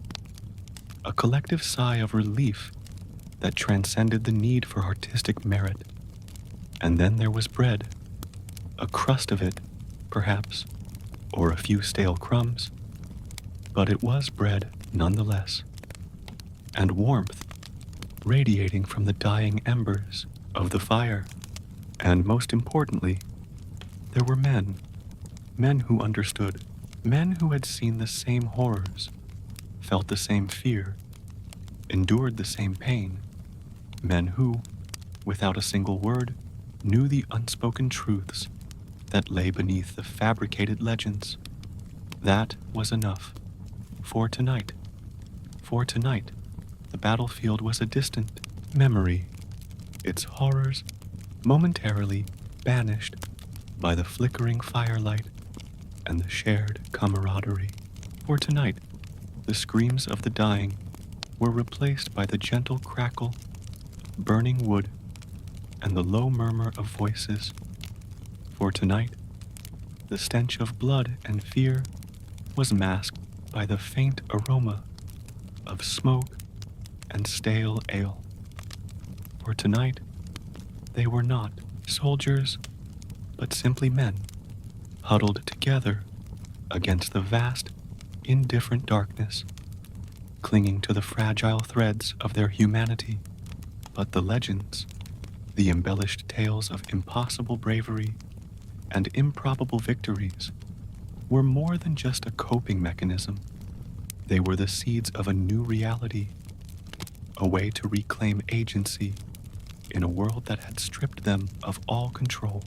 a collective sigh of relief that transcended the need for artistic merit. And then there was bread, a crust of it, perhaps, or a few stale crumbs, but it was bread nonetheless, and warmth radiating from the dying embers of the fire. And most importantly, there were men who understood, men who had seen the same horrors, felt the same fear, endured the same pain, men who, without a single word, knew the unspoken truths that lay beneath the fabricated legends. That was enough. For tonight, the battlefield was a distant memory, its horrors momentarily banished by the flickering firelight and the shared camaraderie. For tonight, the screams of the dying were replaced by the gentle crackle of burning wood and the low murmur of voices. For tonight, the stench of blood and fear was masked by the faint aroma of smoke and stale ale. For tonight, they were not soldiers, but simply men, huddled together against the vast, indifferent darkness, clinging to the fragile threads of their humanity. But the legends, the embellished tales of impossible bravery and improbable victories, were more than just a coping mechanism. They were the seeds of a new reality, a way to reclaim agency in a world that had stripped them of all control.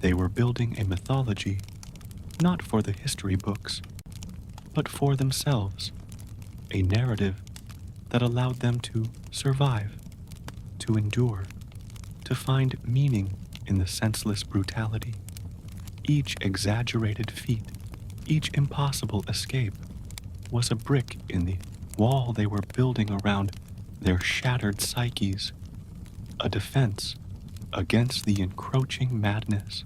They were building a mythology, not for the history books, but for themselves, a narrative that allowed them to survive, to endure, to find meaning in the senseless brutality. Each exaggerated feat, each impossible escape, was a brick in the wall they were building around their shattered psyches, a defense against the encroaching madness.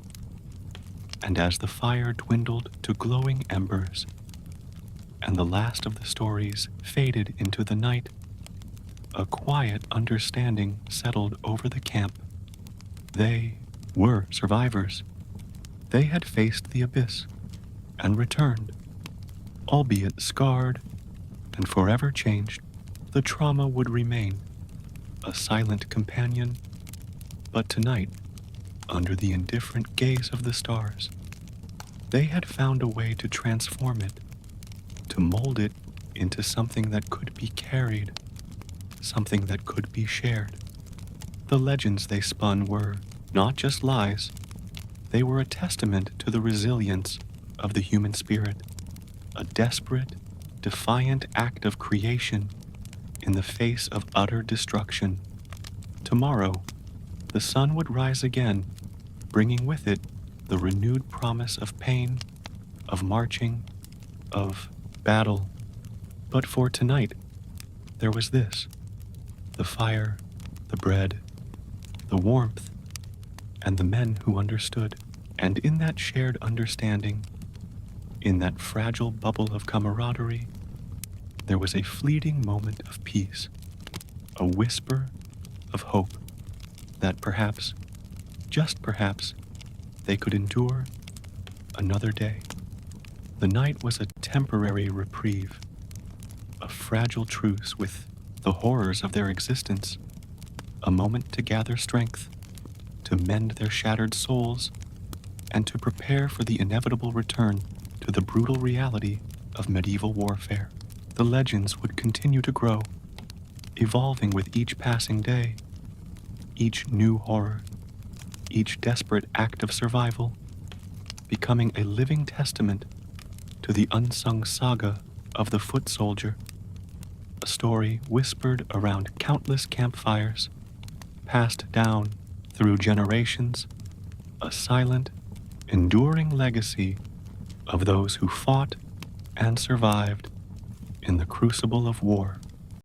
And as the fire dwindled to glowing embers, and the last of the stories faded into the night, a quiet understanding settled over the camp. They were survivors. They had faced the abyss and returned, albeit scarred and forever changed. The trauma would remain, a silent companion, but tonight, under the indifferent gaze of the stars, they had found a way to transform it, to mold it into something that could be carried, something that could be shared. The legends they spun were not just lies, they were a testament to the resilience of the human spirit, a desperate, defiant act of creation in the face of utter destruction. Tomorrow, the sun would rise again, bringing with it the renewed promise of pain, of marching, of battle. But for tonight, there was this: the fire, the bread, the warmth, and the men who understood. And in that shared understanding, in that fragile bubble of camaraderie, there was a fleeting moment of peace, a whisper of hope that perhaps, just perhaps, they could endure another day. The night was a temporary reprieve, a fragile truce with the horrors of their existence, a moment to gather strength, to mend their shattered souls, and to prepare for the inevitable return to the brutal reality of medieval warfare. The legends would continue to grow, evolving with each passing day, each new horror, each desperate act of survival, becoming a living testament to the unsung saga of the foot soldier, a story whispered around countless campfires, passed down through generations, a silent, enduring legacy of those who fought and survived in the crucible of war.